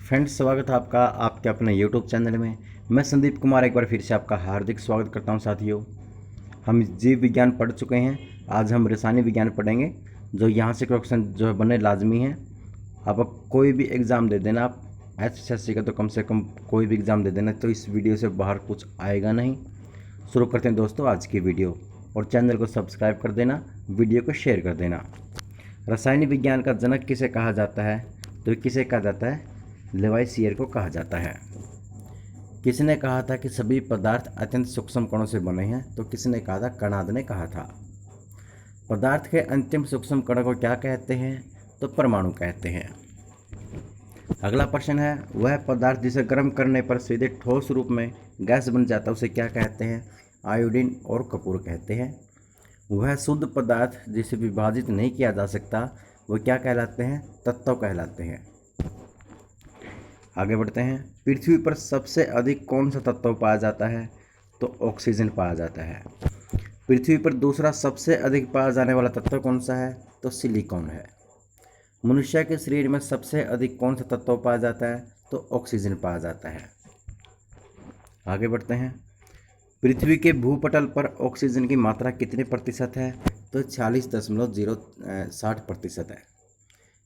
Friends, स्वागत है आपका आपके अपने यूट्यूब चैनल में। मैं संदीप कुमार एक बार फिर से आपका हार्दिक स्वागत करता हूं। साथियों, हम जीव विज्ञान पढ़ चुके हैं। आज हम रसायनिक विज्ञान पढ़ेंगे। जो यहाँ से क्वेश्चन जो है बनने लाजमी है। आप कोई भी एग्ज़ाम दे देना, आप एसएससी का तो कम से कम कोई भी एग्ज़ाम दे देना, तो इस वीडियो से बाहर कुछ आएगा नहीं। शुरू करते हैं दोस्तों आज की वीडियो, और चैनल को सब्सक्राइब कर देना, वीडियो को शेयर कर देना। रासायनिक विज्ञान का जनक किसे कहा जाता है? तो किसे कहा जाता है? लेवाइसियर को कहा जाता है। किसने कहा था कि सभी पदार्थ अत्यंत सूक्ष्म कणों से बने हैं? तो किसने कहा था? कणाद ने कहा था। पदार्थ के अंतिम सूक्ष्म कण को क्या कहते हैं? तो परमाणु कहते हैं। अगला प्रश्न है, वह पदार्थ जिसे गर्म करने पर सीधे ठोस रूप में गैस बन जाता है उसे क्या कहते हैं? आयोडीन और कपूर कहते हैं। वह शुद्ध पदार्थ जिसे विभाजित नहीं किया जा सकता वो क्या कहलाते हैं? तत्व कहलाते हैं। आगे बढ़ते हैं। पृथ्वी पर सबसे अधिक कौन सा तत्व पाया जाता है? तो ऑक्सीजन पाया जाता है। पृथ्वी पर दूसरा सबसे अधिक पाया जाने वाला तत्व कौन सा है? तो सिलिकॉन है। मनुष्य के शरीर में सबसे अधिक कौन सा तत्व पाया जाता है? तो ऑक्सीजन पाया जाता है। आगे बढ़ते हैं। पृथ्वी के भूपटल पर ऑक्सीजन की मात्रा कितने प्रतिशत है? तो 40.060% है।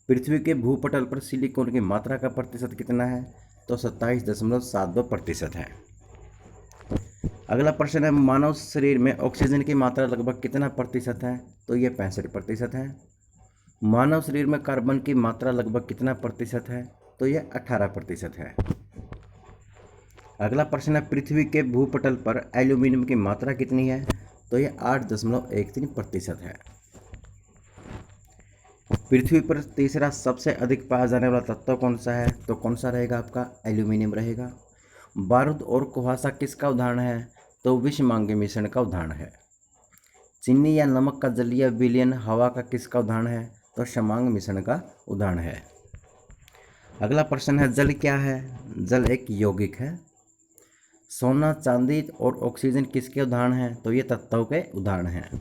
पृथ्वी के भूपटल पर सिलिकॉन की मात्रा का प्रतिशत कितना है? तो 27.72% है। अगला प्रश्न है, मानव शरीर में ऑक्सीजन की मात्रा लगभग कितना प्रतिशत है? तो ये 65% है। मानव शरीर में कार्बन की मात्रा लगभग कितना प्रतिशत है? तो ये 18% है। अगला प्रश्न है, पृथ्वी के भूपटल पर एल्यूमिनियम की मात्रा कितनी है? तो ये 8.13% है। पृथ्वी पर तीसरा सबसे अधिक पाया जाने वाला तत्व कौन सा है? तो कौन सा रहेगा आपका? एल्यूमिनियम रहेगा। बारूद और कुहासा किसका उदाहरण है? तो विषमांगी मिश्रण का उदाहरण है। चीनी या नमक का जलीय विलयन हवा का किसका उदाहरण है? तो क्षमांग मिश्रण का उदाहरण है। अगला प्रश्न है, जल क्या है? जल एक यौगिक है। सोना, चांदी और ऑक्सीजन किसके उदाहरण हैं? तो ये तत्वों के उदाहरण हैं।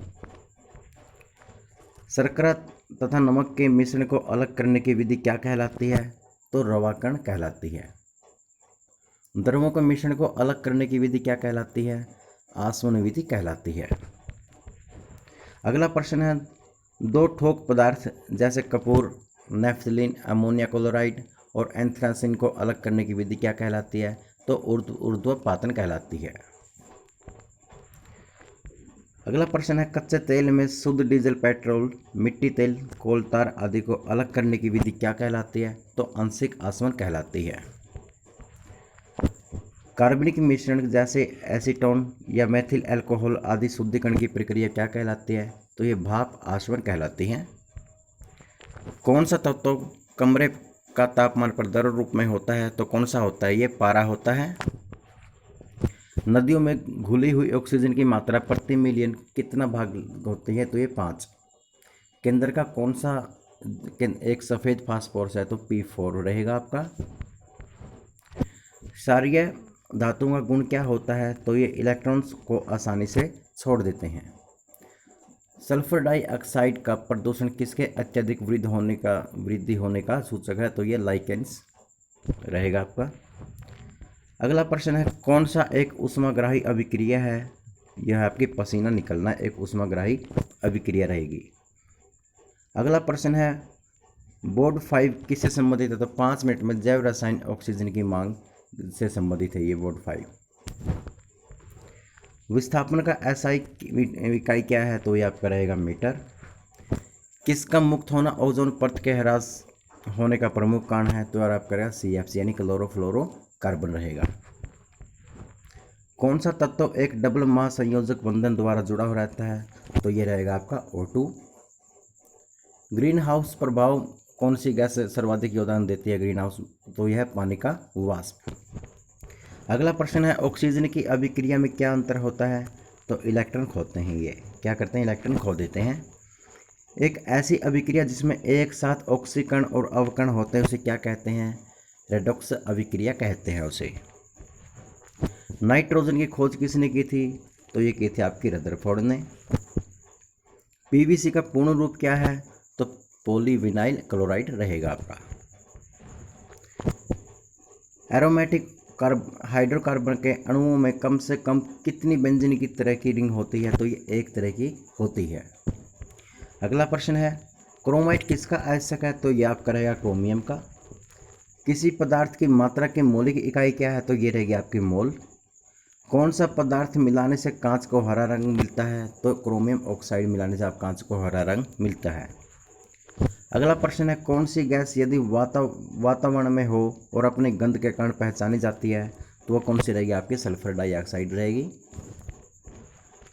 शर्करा तथा नमक के मिश्रण को अलग करने की विधि क्या कहलाती है? तो रवाकरण कहलाती है। द्रवों के मिश्रण को अलग करने की विधि क्या कहलाती है? आसवन विधि कहलाती है। अगला प्रश्न है, दो ठोक पदार्थ जैसे कपूर, नेफ्थलीन, अमोनिया क्लोराइड और एंथ्रासिन को अलग करने की विधि क्या कहलाती है? तो ऊर्ध्वपातन कहलाती है। अगला प्रश्न है, कच्चे तेल में शुद्ध डीजल, पेट्रोल, मिट्टी तेल, कोल तार आदि को अलग करने की विधि क्या कहलाती है? तो आंशिक आसवन कहलाती है। कार्बनिक मिश्रण जैसे एसीटोन या मेथिल अल्कोहल आदि शुद्धिकरण की प्रक्रिया क्या कहलाती है? तो ये भाप आसवन कहलाती है। कौन सा तत्व कमरे का तापमान पर द्रव रूप में होता है? तो कौन सा होता है? ये पारा होता है। नदियों में घुली हुई ऑक्सीजन की मात्रा प्रति मिलियन कितना भाग होती है? तो ये 5। केंद्र का कौन सा एक सफ़ेद फास्फोरस है? तो P4 रहेगा आपका। क्षारीय धातुओं का गुण क्या होता है? तो ये इलेक्ट्रॉन्स को आसानी से छोड़ देते हैं। सल्फर डाइऑक्साइड का प्रदूषण किसके अत्यधिक वृद्धि होने का सूचक है? तो ये लाइकेंस रहेगा आपका। अगला प्रश्न है, कौन सा एक ऊष्माग्राही अभिक्रिया है? यह आपकी पसीना निकलना एक ऊष्माग्राही अभिक्रिया रहेगी। अगला प्रश्न है, बोर्ड 5 किससे संबंधित है? तो 5 मिनट में जैव रसायन ऑक्सीजन की मांग से संबंधित है ये बोर्ड 5। विस्थापन का एसआई इकाई क्या है? तो ये आपका रहेगा मीटर। किसका मुक्त होना ओजोन परत के ह्रास होने का प्रमुख कारण है? तो यार आपका रहेगा CFC यानी क्लोरोफ्लोरोकार्बन रहेगा। कौन सा तत्व एक डबल महासंयोजक बंधन द्वारा जुड़ा हो रहता है? तो ये रहेगा आपका O2। ग्रीन हाउस प्रभाव कौन सी गैस सर्वाधिक योगदान देती है ग्रीन हाउस? तो यह पानी का वाष्प। अगला प्रश्न है, ऑक्सीजन की अभिक्रिया में क्या अंतर होता है? तो इलेक्ट्रॉन खोते हैं। ये क्या करते हैं? इलेक्ट्रॉन खो देते हैं। एक ऐसी अभिक्रिया जिसमें एक साथ ऑक्सीकरण और अवकरण होते हैं उसे क्या कहते हैं? रेडॉक्स अभिक्रिया कहते हैं उसे। नाइट्रोजन की खोज किसने की थी? तो ये की थी आपकी रदरफोर्ड ने। PVC का पूर्ण रूप क्या है? तो पॉलीविनाइल क्लोराइड रहेगा आपका। एरोमेटिक हाइड्रोकार्बन के अणुओं में कम से कम कितनी बेंजीन की तरह की रिंग होती है? तो ये एक तरह की होती है। अगला प्रश्न है, क्रोमाइट किसका आयस्क है? तो ये आपका रहेगा क्रोमियम का। किसी पदार्थ की मात्रा की मौलिक इकाई क्या है? तो ये रहेगी आपकी मोल। कौन सा पदार्थ मिलाने से कांच को हरा रंग मिलता है? तो क्रोमियम ऑक्साइड मिलाने से आप कांच को हरा रंग मिलता है। अगला प्रश्न है, कौन सी गैस यदि वातावरण में हो और अपने गंध के कारण पहचानी जाती है? तो वह कौन सी रहेगी? आपकी सल्फर डाइऑक्साइड रहेगी।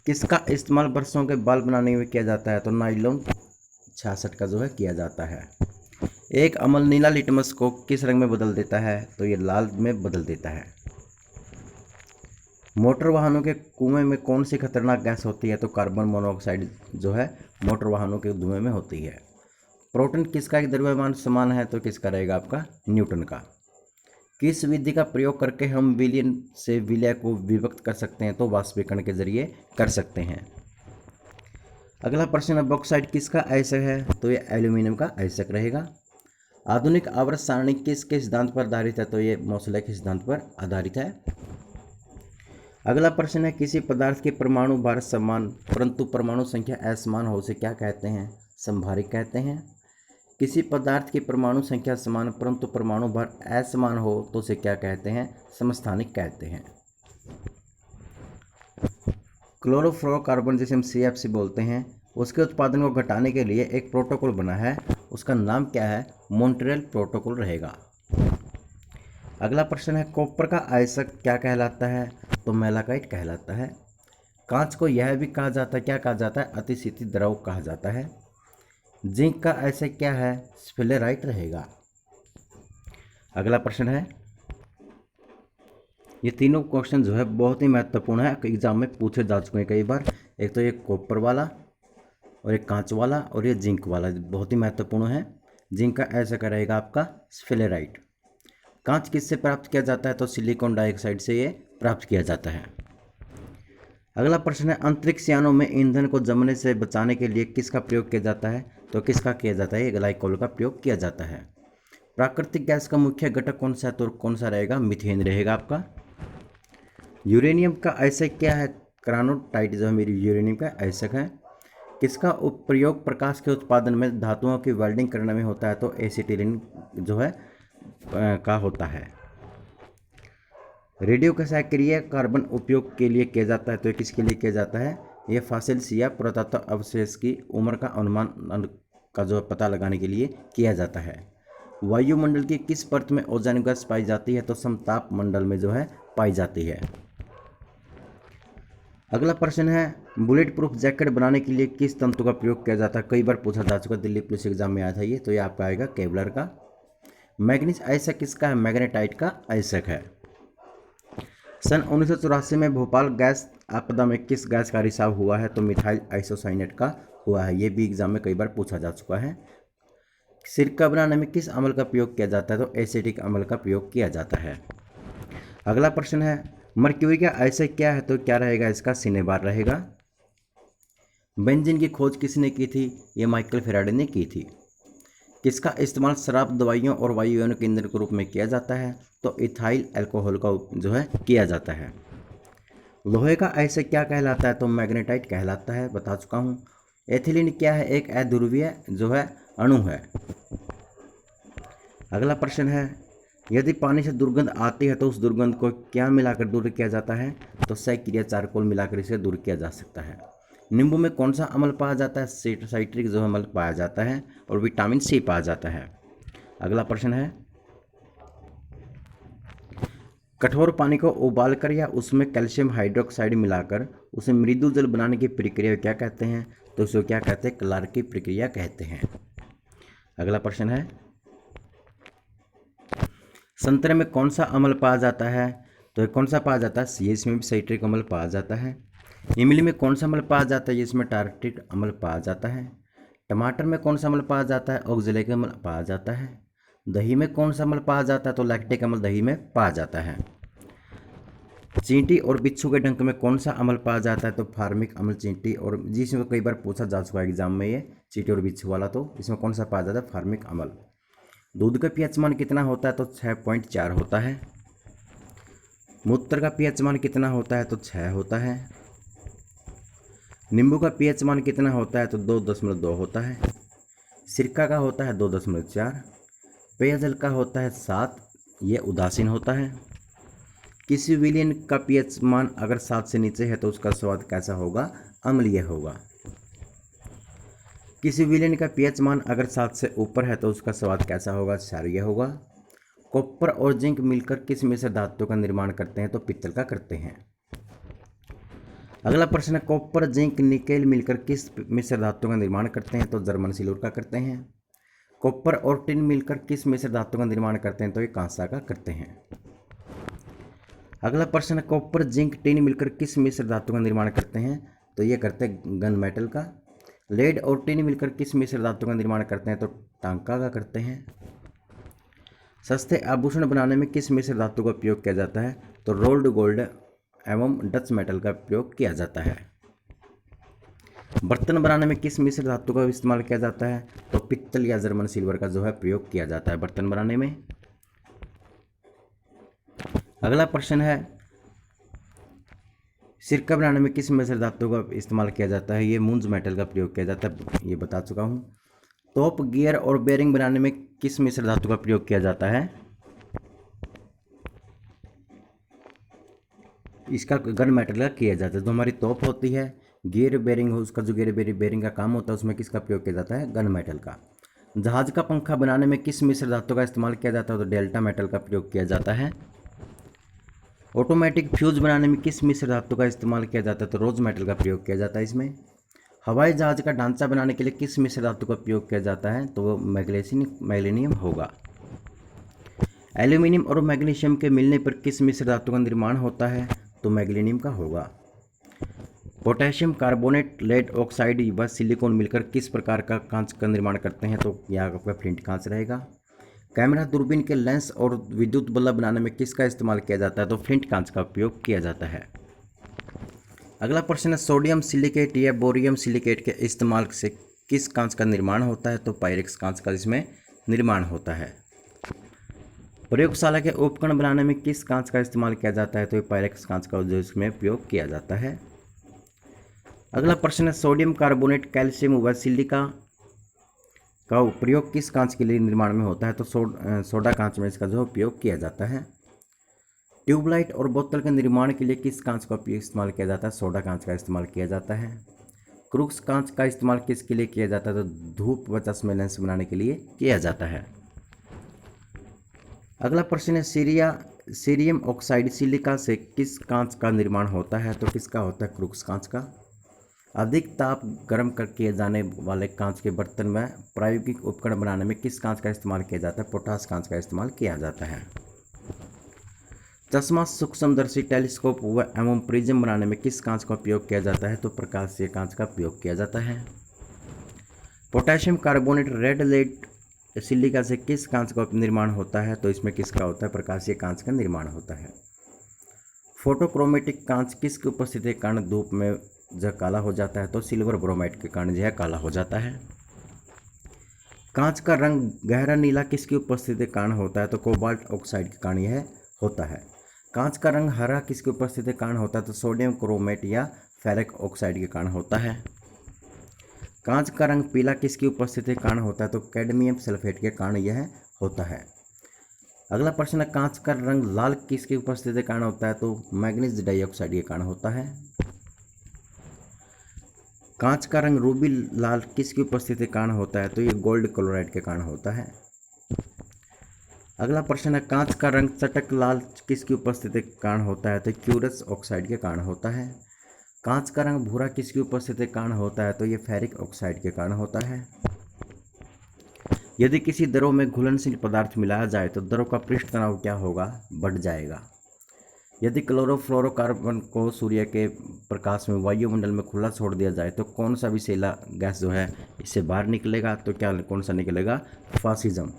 किसका इस्तेमाल बरसों के बाल बनाने में किया जाता है? तो नायलॉन 66 का जो है किया जाता है। एक अम्ल नीला लिटमस को किस रंग में बदल देता है? तो ये लाल में बदल देता है। मोटर वाहनों के कुएं में कौन सी खतरनाक गैस होती है? तो कार्बन मोनोऑक्साइड जो है मोटर वाहनों के धुएं में होती है। प्रोटॉन किसका एक द्रव्यमान समान है? तो किसका रहेगा? आपका न्यूटन का। किस विधि का प्रयोग करके हम विलयन से विलय को विभक्त कर सकते हैं? तो वाष्पीकरण के जरिए कर सकते हैं। अगला प्रश्न है, बॉक्साइट किसका आयस्क है? तो ये एल्यूमिनियम का आयस्क रहेगा। आधुनिक आवर्त सारणी किसके सिद्धांत पर आधारित है? तो ये मोसले के सिद्धांत पर आधारित है। अगला प्रश्न है, किसी पदार्थ के परमाणु भार समान परंतु परमाणु संख्या असमान हो उसे क्या कहते हैं? समभारिक कहते हैं। किसी पदार्थ की परमाणु संख्या समान परंतु परमाणु भार असमान हो तो उसे क्या कहते हैं? समस्थानिक कहते हैं। क्लोरोफ्लोरोकार्बन जिसे हम CFC बोलते हैं, उसके उत्पादन को घटाने के लिए एक प्रोटोकॉल बना है, उसका नाम क्या है? मॉन्ट्रियल प्रोटोकॉल रहेगा। अगला प्रश्न है, कॉपर का आयस्क क्या कहलाता है? तो मेलाकाइट कहलाता है। कांच को यह भी कहा जाता है, क्या कहा जाता है? अतिशीतल द्रव कहा जाता है। जिंक का आयस्क क्या है? स्फेलेराइट रहेगा। अगला प्रश्न है, ये तीनों क्वेश्चन जो है बहुत ही महत्वपूर्ण है, एग्जाम में पूछे जा चुके हैं कई बार। एक तो ये कॉपर वाला और एक कांच वाला और ये जिंक वाला बहुत ही महत्वपूर्ण है। जिंक का आयस्क रहेगा आपका स्फेलेराइट। कांच किससे प्राप्त किया जाता है? तो सिलिकॉन डाइऑक्साइड से ये प्राप्त किया जाता है। अगला प्रश्न है, अंतरिक्ष यानों में ईंधन को जमने से बचाने के लिए किसका प्रयोग किया जाता है? तो किसका किया जाता है? ग्लाइकोल का प्रयोग किया जाता है। प्राकृतिक गैस का मुख्य घटक कौन सा है? तो कौन सा रहेगा? मीथेन रहेगा आपका। यूरेनियम का आयस्क क्या है? क्रानोटाइट जो है मेरी यूरेनियम का आयस्क है। किसका प्रयोग प्रकाश के उत्पादन में धातुओं की वेल्डिंग करने में होता है? तो एसिटिलीन जो है का होता है। रेडियो का सक्रिय कार्बन उपयोग के लिए किया जाता है, तो ये किसके लिए किया जाता है? ये फॉसिल्स या पुरातत्व अवशेष की उम्र का अनुमान का जो पता लगाने के लिए किया जाता है। वायुमंडल की किस परत में ओजोन गैस पाई जाती है? तो समताप मंडल में जो है पाई जाती है। अगला प्रश्न है, बुलेट प्रूफ जैकेट बनाने के लिए किस तंतु का प्रयोग किया जाता है? कई बार पूछा जा चुका, दिल्ली पुलिस एग्जाम में आया था ये, तो ये आपका आएगा केवलर का। मैग्नीज आयस्क किसका है? मैग्नेटाइट का आयस्क है। सन 1984 में भोपाल गैस आपदा में किस गैस का रिसाव हुआ है? तो मिथाइल आइसोसाइनेट का हुआ है। ये भी एग्जाम में कई बार पूछा जा चुका है। सिरका बनाने में किस अम्ल का प्रयोग किया जाता है? तो एसिटिक अम्ल का प्रयोग किया जाता है। अगला प्रश्न है, मर्क्यूरी का आयस्क क्या है? तो क्या रहेगा इसका? सिनेबार रहेगा। बेंजीन की खोज किसने की थी? ये माइकल फेराडे ने की थी। किसका इस्तेमाल शराब, दवाइयों और वायुयानों के ईंधन के रूप में किया जाता है? तो इथाइल अल्कोहल का जो है किया जाता है। लोहे का आयस्क क्या कहलाता है? तो मैग्नेटाइट कहलाता है, बता चुका हूँ। एथिलीन क्या है? एक अध्रुवीय जो है अणु है। अगला प्रश्न है, यदि पानी से दुर्गंध आती है तो उस दुर्गंध को क्या मिलाकर दूर किया जाता है? तो सक्रिय चारकोल मिलाकर इसे दूर किया जा सकता है। नींबू में कौन सा अम्ल पाया जाता है? साइट्रिक जो अम्ल पाया जाता है और विटामिन C पाया जाता है। अगला प्रश्न है, कठोर पानी को उबालकर या उसमें कैल्शियम हाइड्रोक्साइड मिलाकर उसे मृदु जल बनाने की प्रक्रिया क्या कहते हैं? तो उसको क्या कहते हैं? क्लार्क की प्रक्रिया कहते हैं। अगला प्रश्न है, संतरे में कौन सा अम्ल पाया जाता है? तो ये कौन सा पाया जाता है? इसमें भी साइट्रिक अम्ल पाया जाता है। इमली में कौन सा अम्ल पाया जाता है? इसमें टार्ट्रिक अम्ल पाया जाता है। टमाटर में कौन सा अम्ल पाया जाता है? ऑक्जेलिक अम्ल पाया जाता है। दही में कौन सा अम्ल पाया जाता है? तो लैक्टिक अम्ल दही में पाया जाता है। चींटी और बिच्छू के डंक में कौन सा अम्ल पाया जाता है? तो फार्मिक अम्ल। चींटी और जिसमें कई बार पूछा जा चुका है एग्जाम में ये चींटी और बिच्छू वाला, तो इसमें कौन सा पाया जाता है? फार्मिक अम्ल। दूध का pH मान कितना होता है? तो 6.4 होता है। मूत्र का पीएच मान कितना होता है? तो 6 होता है। नींबू का पीएच मान कितना होता है? तो 2.2 होता है। सिरका का होता है 2.4। पेयजल का होता है 7, ये उदासीन होता है। किसी विलयन का पीएच मान अगर 7 से नीचे है तो उसका स्वाद कैसा होगा? अम्लीय होगा। किसी विलयन का पीएच मान अगर 7 से ऊपर है तो उसका स्वाद कैसा होगा? क्षारीय होगा। कॉपर और जिंक मिलकर किस मिश्र धातु का निर्माण करते हैं? तो पित्तल का करते हैं। अगला प्रश्न है, कॉपर जिंक निकेल मिलकर किस मिश्र धातु का निर्माण करते हैं? तो जर्मन सिल्वर का करते हैं। कॉपर और टिन मिलकर किस मिश्र धातु का निर्माण करते हैं? तो ये कांसा का करते हैं। अगला प्रश्न है, कॉपर जिंक टिन मिलकर किस मिश्र धातु का निर्माण करते हैं? तो ये करते हैं गन मेटल का। लेड और टिन मिलकर किस मिश्र धातु का निर्माण करते हैं? तो टांका का करते हैं। सस्ते आभूषण बनाने में किस मिश्र धातु का उपयोग किया जाता है? तो रोल्ड गोल्ड एवं डच मेटल का उपयोग किया जाता है। बर्तन बनाने में किस मिश्र धातु का इस्तेमाल किया जाता है? तो पित्तल या जर्मन सिल्वर का जो है प्रयोग किया जाता है बर्तन बनाने में। अगला प्रश्न है, सिरका बनाने में किस मिश्र धातु का इस्तेमाल किया जाता है? ये मूंज मेटल का प्रयोग किया जाता है, ये बता चुका हूँ। तोप, गियर और बेरिंग बनाने में किस मिश्र धातु का प्रयोग किया जाता है? इसका गन मेटल का किया जाता है। जो हमारी तोप होती है, गियर बेरिंग हो, उसका जो गियर बेरिंग का काम होता है उसमें किसका प्रयोग किया जाता है? गन मेटल का। जहाज का पंखा बनाने में किस मिश्र धातु का इस्तेमाल किया जाता है? तो डेल्टा मेटल का प्रयोग किया जाता है। ऑटोमेटिक फ्यूज बनाने में किस मिश्र धातु का इस्तेमाल किया जाता है? तो रोज मेटल का प्रयोग किया जाता है इसमें। हवाई जहाज का ढांचा बनाने के लिए किस मिश्र धातु का उपयोग किया जाता है? तो वो मैग्नीशियम होगा। एल्यूमिनियम और मैग्नीशियम के मिलने पर किस मिश्र धातु का निर्माण होता है? तो मैग्नीशियम का होगा। पोटेशियम कार्बोनेट, लेड ऑक्साइड व सिलिकॉन मिलकर किस प्रकार का कांच का निर्माण करते हैं? तो यह आपका फ्लिंट कांच रहेगा। कैमरा, दूरबीन के लेंस और विद्युत बल्ब बनाने में किसका इस्तेमाल किया जाता है? तो फ्लिंट कांच का उपयोग किया जाता है। अगला प्रश्न है, सोडियम सिलिकेट या बोरियम सिलिकेट के इस्तेमाल से किस कांच का निर्माण होता है? तो पायरेक्स कांच का इसमें निर्माण होता है। प्रयोगशाला के उपकरण बनाने में किस कांच का इस्तेमाल किया जाता है? तो पायरेक्स कांच का जो इसमें उपयोग किया जाता है। अगला प्रश्न है, सोडियम कार्बोनेट, कैल्शियम व सिलिका का प्रयोग किस कांच के लिए निर्माण में होता है? तो सोडा कांच में इसका जो उपयोग किया जाता है। ट्यूबलाइट और बोतल के निर्माण के लिए किस कांच का उपयोग इस्तेमाल किया जाता है? सोडा कांच का इस्तेमाल किया जाता है। क्रूक्स कांच का इस्तेमाल किसके लिए किया जाता है? तो धूप व चश्मे लेंस बनाने के लिए किया जाता है। अगला प्रश्न है, सीरियम ऑक्साइड सिलिका से किस कांच का निर्माण होता है? तो किसका होता है? क्रूक्स कांच का। अधिक ताप गर्म कर किए जाने वाले कांच के बर्तन में प्रायोगिक उपकरण बनाने में किस कांच का इस्तेमाल किया जाता है? पोटास कांच का इस्तेमाल किया जाता है। चश्मा, सूक्ष्मदर्शी, टेलीस्कोप व एवं प्रिज्म बनाने में किस कांच का उपयोग किया जाता है? तो प्रकाशीय कांच का उपयोग किया जाता है। Potassium carbonate, red lead silica से किस कांच का निर्माण होता है? तो इसमें किसका होता है? प्रकाशीय कांच का निर्माण होता है। फोटोक्रोमेटिक कांच किसकी उपस्थिति के कारण धूप में जो काला हो जाता है? तो सिल्वर ब्रोमाइड के कारण जो है काला हो जाता है। कांच का रंग गहरा नीला किसकी उपस्थिति के कारण होता है? तो कोबाल्ट ऑक्साइड के कारण यह होता है। कांच का रंग हरा किसकी उपस्थिति के कारण होता है? तो सोडियम क्रोमेट या फेरिक ऑक्साइड के कारण होता है। कांच का रंग पीला किसकी उपस्थिति के कारण होता है? तो कैडमियम सल्फेट के कारण यह होता है। अगला प्रश्न है, कांच का रंग लाल किसकी उपस्थिति के कारण होता है? तो मैग्नीज डाइऑक्साइड के कारण होता है। कांच का रंग रूबी लाल किसकी उपस्थिति के कारण होता है? तो ये गोल्ड क्लोराइड के कारण होता है। अगला प्रश्न है, कांच का रंग चटक लाल किसकी उपस्थिति के कारण होता है? तो क्यूरस ऑक्साइड के कारण होता है। कांच का रंग भूरा किसकी उपस्थिति के कारण होता है? तो ये फेरिक ऑक्साइड के कारण होता है। यदि किसी द्रव में घुलनशील पदार्थ मिलाया जाए तो द्रव का पृष्ठ तनाव क्या होगा? बढ़ जाएगा। यदि क्लोरोफ्लोरोकार्बन को सूर्य के प्रकाश में वायुमंडल में खुला छोड़ दिया जाए तो कौन सा विषैला गैस जो है इससे बाहर निकलेगा? तो क्या कौन सा निकलेगा? फासिज्म।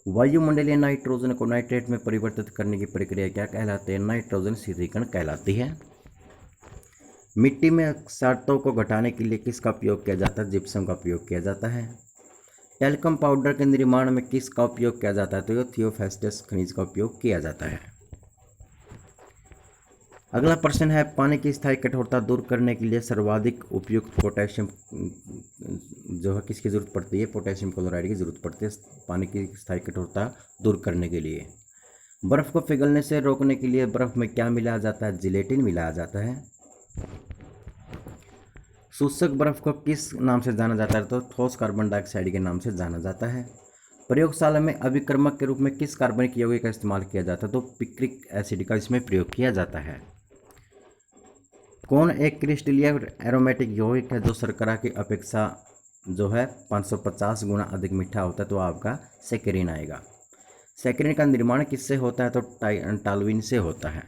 वायुमंडलीय नाइट्रोजन को नाइट्रेट में परिवर्तित करने की प्रक्रिया क्या कहलाती है? नाइट्रोजन शीतलीकरण कहलाती है। मिट्टी में क्षारताओं को घटाने के लिए किसका उपयोग किया जाता है? जिप्सम का उपयोग किया जाता है। टेल्कम पाउडर के निर्माण में किसका उपयोग किया जाता है? तो थियोफेस्टस खनिज का उपयोग किया जाता है। अगला प्रश्न है, पानी की स्थायी कठोरता दूर करने के लिए सर्वाधिक उपयुक्त पोटेशियम जो है किसकी ज़रूरत पड़ती है? पोटेशियम क्लोराइड की ज़रूरत पड़ती है पानी की स्थायी कठोरता दूर करने के लिए। बर्फ़ को पिघलने से रोकने के लिए बर्फ़ में क्या मिलाया जाता है? जिलेटिन मिलाया जाता है। शुष्क बर्फ़ को किस नाम से जाना जाता है? तो ठोस कार्बन डाइऑक्साइड के नाम से जाना जाता है। प्रयोगशाला में अभिक्रमक के रूप में किस कार्बनिक यौगिक का इस्तेमाल किया जाता है? तो पिक्रिक एसिड का इसमें प्रयोग किया जाता है। कौन एक क्रिस्टलीय एरोमेटिक यौगिक है जो शर्करा की अपेक्षा जो है 550 गुना अधिक मीठा होता है? तो आपका सैकरीन आएगा। सैकरीन का निर्माण किससे होता है? तो टालुइन से होता है।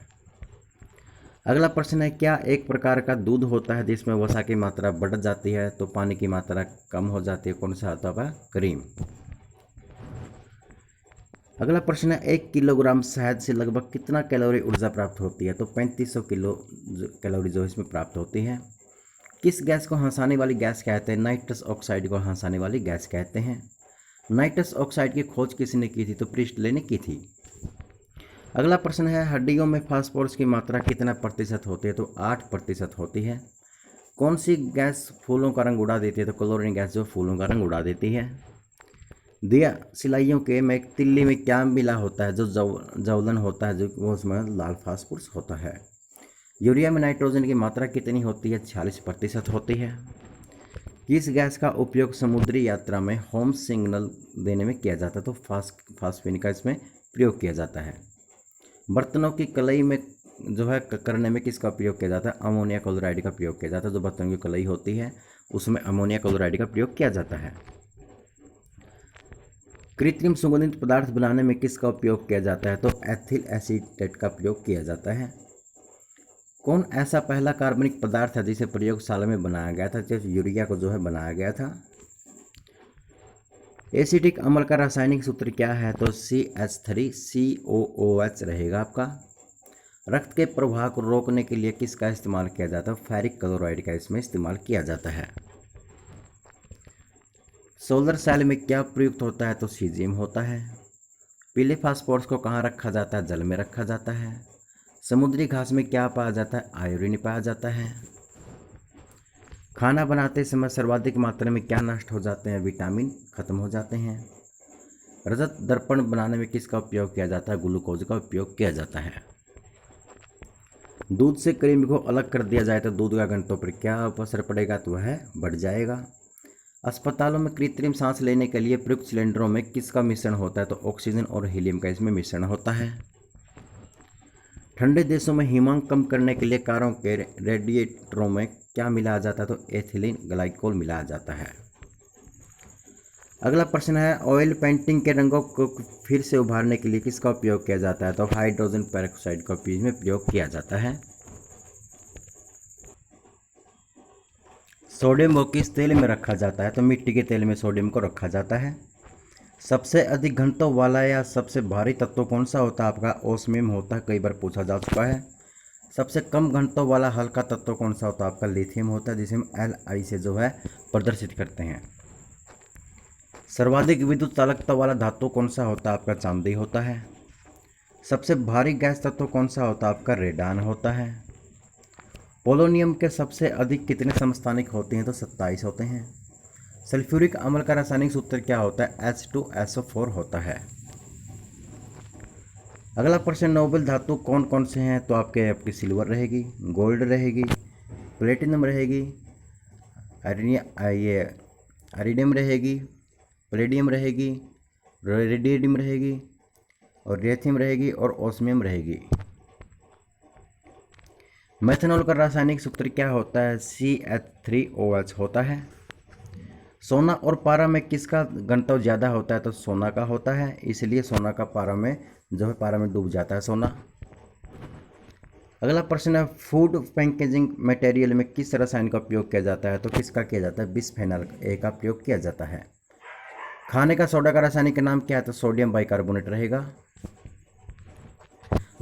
अगला प्रश्न है, क्या एक प्रकार का दूध होता है जिसमें वसा की मात्रा बढ़ जाती है तो पानी की मात्रा कम हो जाती है? कौन सा होता है? क्रीम। अगला प्रश्न है, 1 किलोग्राम शहद से लगभग कितना कैलोरी ऊर्जा प्राप्त होती है? तो 3500 किलो कैलोरी जो इसमें प्राप्त होती है। किस गैस को हंसाने वाली गैस कहते हैं? नाइट्रस ऑक्साइड को हंसाने वाली गैस कहते हैं। नाइट्रस ऑक्साइड की खोज किसने की थी? तो प्रिस्टले ने की थी। अगला प्रश्न है, हड्डियों में फास्फोरस की मात्रा कितना प्रतिशत होती है? तो 8% होती है। कौन सी गैस फूलों का रंग उड़ा देती है? तो क्लोरीन गैस जो फूलों का रंग उड़ा देती है। दिया सिलाइयों के में तिल्ली में क्या मिला होता है? जो जवलन होता है जो वो उसमें लाल फास्फोरस होता है। यूरिया में नाइट्रोजन की मात्रा कितनी होती है? 46% होती है। किस गैस का उपयोग समुद्री यात्रा में होम सिग्नल देने में किया जाता है? तो फास्फिन का इसमें प्रयोग किया जाता है। बर्तनों की कलई में जो है करने में किसका प्रयोग किया जाता है? अमोनिया क्लोराइड का प्रयोग किया जाता है। जो बर्तनों की कलई होती है उसमें अमोनिया क्लोराइड का प्रयोग किया जाता है। कृत्रिम सुगंधित पदार्थ बनाने में किसका उपयोग किया जाता है? तो एथिल एसीटेट का प्रयोग किया जाता है। कौन ऐसा पहला कार्बनिक पदार्थ है जिसे प्रयोगशाला में बनाया गया था? जैसे यूरिया को जो है बनाया गया था। एसिटिक अम्ल का रासायनिक सूत्र क्या है? तो CH3COOH रहेगा आपका। रक्त के प्रवाह को रोकने के लिए किसका इस्तेमाल किया जाता है? फेरिक क्लोराइड का इसमें इस्तेमाल किया जाता है। सोलर सेल में क्या प्रयुक्त होता है? तो सीजियम होता है। पीले फास्फोरस को कहाँ रखा जाता है? जल में रखा जाता है। समुद्री घास में क्या पाया जाता है? आयोडीन पाया जाता है। खाना बनाते समय सर्वाधिक मात्रा में क्या नष्ट हो जाते हैं? विटामिन खत्म हो जाते हैं। रजत दर्पण बनाने में किसका उपयोग किया जाता है? ग्लूकोज का उपयोग किया जाता है। दूध से क्रीम को अलग कर दिया जाए तो दूध का घनत्व पर क्या असर पड़ेगा? तो वह बढ़ जाएगा। अस्पतालों में कृत्रिम सांस लेने के लिए प्रयुक्त सिलेंडरों में किसका मिश्रण होता है? तो ऑक्सीजन और हीलियम का इसमें मिश्रण होता है। ठंडे देशों में हिमांक कम करने के लिए कारों के रेडिएटरों में क्या मिलाया जाता है? तो एथिलीन ग्लाइकोल मिलाया जाता है। अगला प्रश्न है, ऑयल पेंटिंग के रंगों को फिर से उभारने के लिए किसका उपयोग किया जाता है? तो हाइड्रोजन पेरोक्साइड का इसमें प्रयोग किया जाता है। सोडियम को किस तेल में रखा जाता है? तो मिट्टी के तेल में सोडियम को रखा जाता है। सबसे अधिक घनत्व वाला या सबसे भारी तत्व कौन सा होता है? आपका ओस्मियम होता है, कई बार पूछा जा चुका है। सबसे कम घनत्व वाला हल्का तत्व कौन सा होता है? आपका लिथियम होता है, जिसे हम Li से जो है प्रदर्शित करते हैं। सर्वाधिक विद्युत चालकता वाला धातु कौन सा होता है? आपका चांदी होता है। सबसे भारी गैस तत्व कौन सा होता है? आपका रेडान होता है। पोलोनियम के सबसे अधिक कितने समस्थानिक होते हैं? तो 27 होते हैं। सल्फ्यूरिक अम्ल का रासायनिक सूत्र क्या होता है? H2SO4 होता है। अगला प्रश्न, नोबेल धातु कौन कौन से हैं? तो आपकी सिल्वर रहेगी, गोल्ड रहेगी, प्लेटिनम रहेगी, आयरनियम रहेगी, पैलेडियम रहेगी, रेडियम रहेगी और रेथियम रहेगी और ओस्मियम रहेगी। मेथनॉल का रासायनिक सूत्र क्या होता है? CH3OH होता है। सोना और पारा में किसका घनत्व ज़्यादा होता है? तो सोना का होता है, इसलिए सोना का पारा में जो है पारा में डूब जाता है सोना। अगला प्रश्न है, फूड पैकेजिंग मटेरियल में किस रसायन का उपयोग किया जाता है? तो किसका किया जाता है? बिस्फेनॉल ए का प्रयोग किया जाता है। खाने का सोडा का रासायनिक नाम क्या है? तो सोडियम बाइकार्बोनेट रहेगा।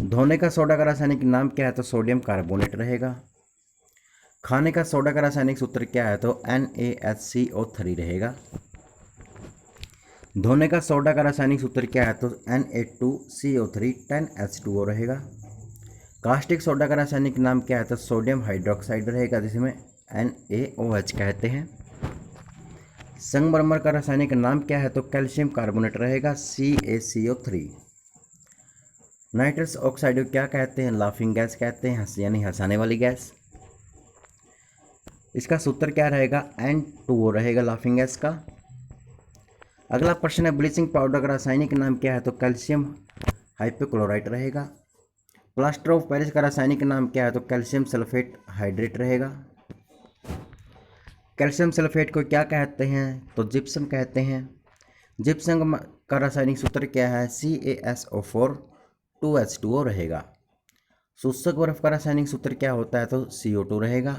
धोने का सोडा का रासायनिक नाम क्या है? तो सोडियम कार्बोनेट रहेगा। खाने का सोडा का रासायनिक सूत्र क्या है? तो NaHCO3 रहेगा। धोने का सोडा का रासायनिक सूत्र क्या है? तो Na2CO3 10H2O रहेगा। कास्टिक सोडा का रासायनिक नाम क्या है? तो सोडियम हाइड्रोक्साइड रहेगा, जिसमें NaOH कहते हैं। संगमरमर का रासायनिक नाम क्या है? तो कैल्शियम कार्बोनेट रहेगा, CaCO3। नाइट्रस ऑक्साइड को क्या कहते हैं? लाफिंग गैस कहते हैं, यानी हंसाने वाली गैस। इसका सूत्र क्या रहेगा? N2O रहेगा लाफिंग गैस का। अगला प्रश्न है, ब्लीचिंग पाउडर का रासायनिक नाम क्या है? तो कैल्शियम हाइपोक्लोराइट रहेगा। प्लास्टर ऑफ पेरिस का रासायनिक नाम क्या है? तो कैल्शियम सल्फेट हाइड्रेट रहेगा। कैल्शियम सल्फेट को क्या कहते हैं? तो जिप्सम कहते हैं। जिप्सम का रासायनिक सूत्र क्या है? CaSO4 2H2O रहेगा। शुष्क बर्फ का रासायनिक सूत्र क्या होता है? तो CO2 रहेगा।